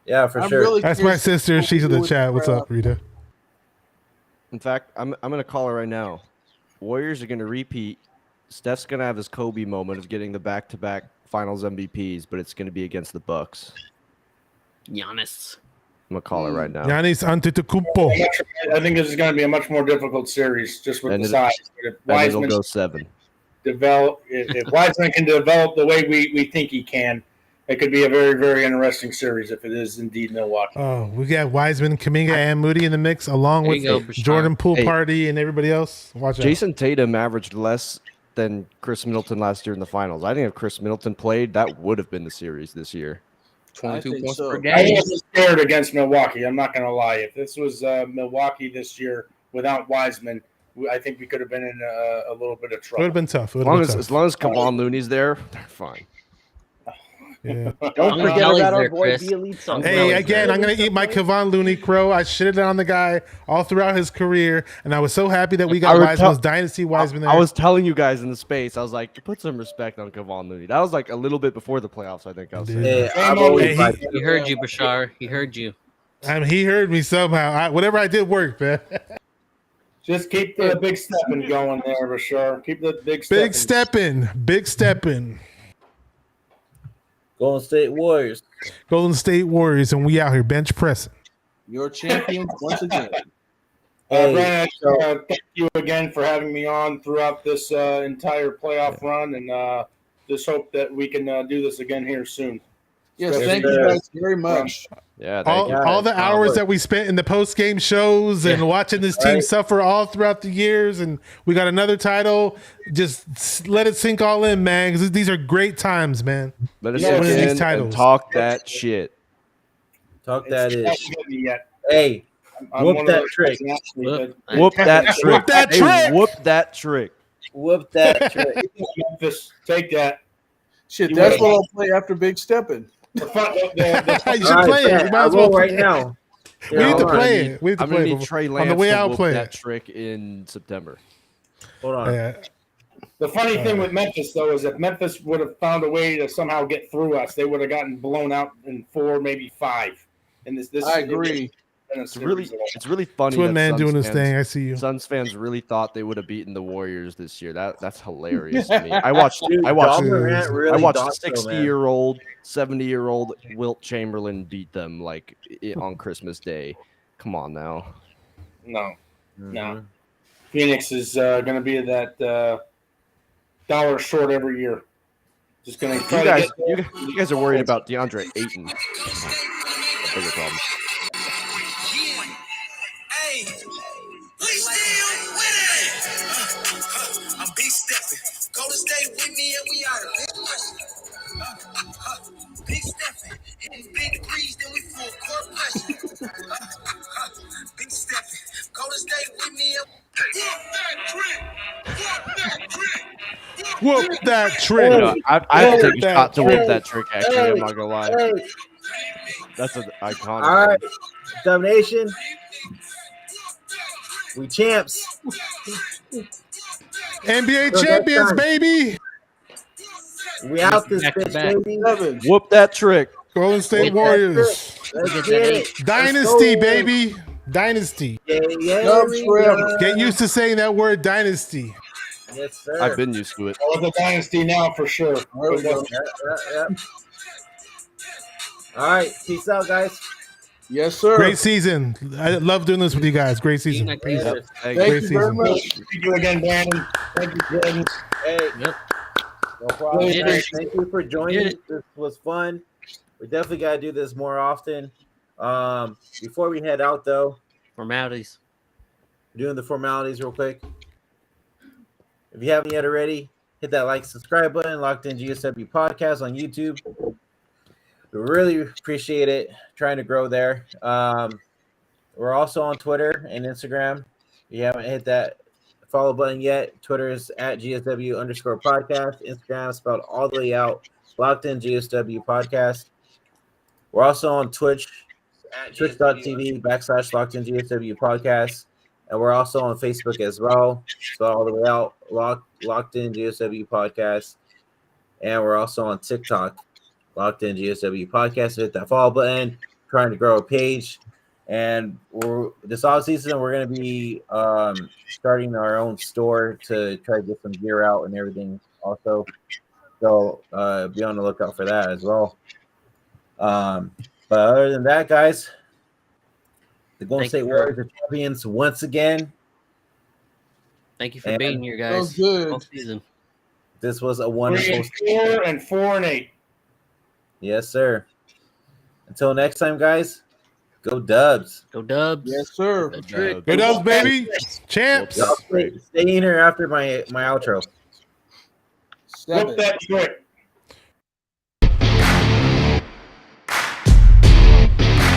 Yeah, for I'm sure. really That's my curious sister. what She's we in do the with chat. What's up, Rita? In fact, I'm gonna call her right now. Warriors are gonna repeat. Steph's gonna have his Kobe moment of getting the back-to-back Finals MVPs, but it's gonna be against the Bucks. Giannis. I'm gonna call her right now. Giannis Antetokounmpo. I think this is going to be a much more difficult series just with And the it- size. If And it'll Wiseman go 7. if Wiseman can develop the way we think he can, it could be a very, very interesting series if it is indeed Milwaukee. Oh, we got Wiseman, Kuminga, and Moody in the mix, along There with you go, Bashar. Jordan Poole Hey. Party and everybody else. Watch out. Jason Tatum averaged less than Chris Middleton last year in the finals. I think if Chris Middleton played, that would have been the series this year. 22 think points so. per I game. was scared against Milwaukee. I'm not going to lie. If this was Milwaukee this year without Wiseman, I think we could have been in a little bit of It would trouble. have been tough. It As would long have as, been as tough. long as Kevon Looney's there, they're fine. Yeah. Don't Uncle forget Kelly's about our there, boy Chris. Bielitsa. Uncle Hey, Kelly's again, there. I'm gonna eat my Kevon Looney crow. I shitted on the guy all throughout his career, and I was so happy that we got I would Wiseman's tell- dynasty Wiseman there. I was telling you guys in the space, I was like, put some respect on Kevon Looney. That was like a little bit before the playoffs, I think I was saying. Hey, Shame I've on always you. liked He heard you, Bashar. He heard you. He heard me somehow. Whatever I did worked, man. Just keep the big stepping going there, for sure. Keep the big Big stepping. Big stepping. Golden State Warriors. Golden State Warriors, and we out here bench pressing. Your champions once again. Hey, Brandon, so- thank you again for having me on throughout this entire playoff run, and just hope that we can do this again here soon. Yes, Yes, thank sir. you guys very much. Yeah, thank you. All the hours look. that we spent in the post game shows and Yeah. watching this team Right. suffer all throughout the years, and we got another title. Just let it sink all in, man. Because these are great times, man. Let us Yeah, sink winning these in titles. and talk that shit. Talk It's that not is. getting me yet. Hey, I'm Whoop one of that those trick. guys actually Whoop. that- Whoop that trick. Whoop that Hey, trick. whoop that trick. whoop that trick. Memphis, take that. Shit, You that's would- what I'll play after Big Steppin'. The fun, You should play it. You might as well play it. now. We need to play it. We need to I'm gonna play need it. Trey On Lance the way to out, whoop play that it. trick in September. Hold on. the funny thing with Memphis, though, is if Memphis would have found a way to somehow get through us, they would have gotten blown out in 4, maybe 5. And this I agree. It's really funny. Twin that man Suns doing his fans- thing. I see you. Suns fans really thought they would have beaten the Warriors this year. That's hilarious to me. I watched Dude, I watched Ja Morant really I watched thought so, man. 60-year-old, 70-year-old Wilt Chamberlain beat them like on Christmas Day. Come on now. No. Phoenix is going to be that dollar short every year. Just going to You guys are worried about DeAndre Ayton. Bigger problem. Hey, we still winning. I'm big stepping. Golden State with me and we are big pressure. Big stepping. Hitting big threes, then we full court pressure. Big stepping. Golden State with me and Whoop that trick. You know, I have to take a shot to whoop that trick. Actually, I'm not gonna lie. That's an iconic. All right, Dubnation. We champs. NBA champions, baby. We out this Back to bitch, back. baby. Whoop that trick. Golden State Warriors. Let's get it. Dynasty, Let's go. baby. Dynasty. Yeah, Get used to saying that word, dynasty. Yes, sir. I've been used to it. Oh, the dynasty now for sure. Yep. All right, peace out, guys. Yes, sir. Great season. I love doing this with you guys. Great season. Yep. Thank Great you very season. much. Thank you again, Brandon. Thank you, Jordan. Hey, Yep. no problem, Did guys. it. Thank you for Did joining. it. This was fun. We definitely got to do this more often. Before we head out, though, Formalities. doing the formalities real quick. If you haven't yet already, hit that like, subscribe button. Locked in GSW Podcast on YouTube. We really appreciate it. Trying to grow there. We're also on Twitter and Instagram. If you haven't hit that follow button yet, Twitter is at GSW_podcast. Instagram spelled all the way out. Locked in GSW Podcast. We're also on Twitch, twitch.tv/Locked in GSW Podcast. And we're also on Facebook as well. So all the way out, Locked in GSW Podcast. And we're also on TikTok, Locked in GSW Podcast. Hit that follow button. Trying to grow a page. And this off season, we're going to be starting our own store to try to get some gear out and everything also. So be on the lookout for that as well. But other than that, guys, the Golden State Warriors are champions once again. Thank you for being here, guys. good. All season. This was a wonderful 3-4 and 4-8. Yes, sir. Until next time, guys, go Dubs. Go Dubs. Yes, sir. Good Dubs, baby. Champs. Y'all stay in here after my outro. Whoop that trick.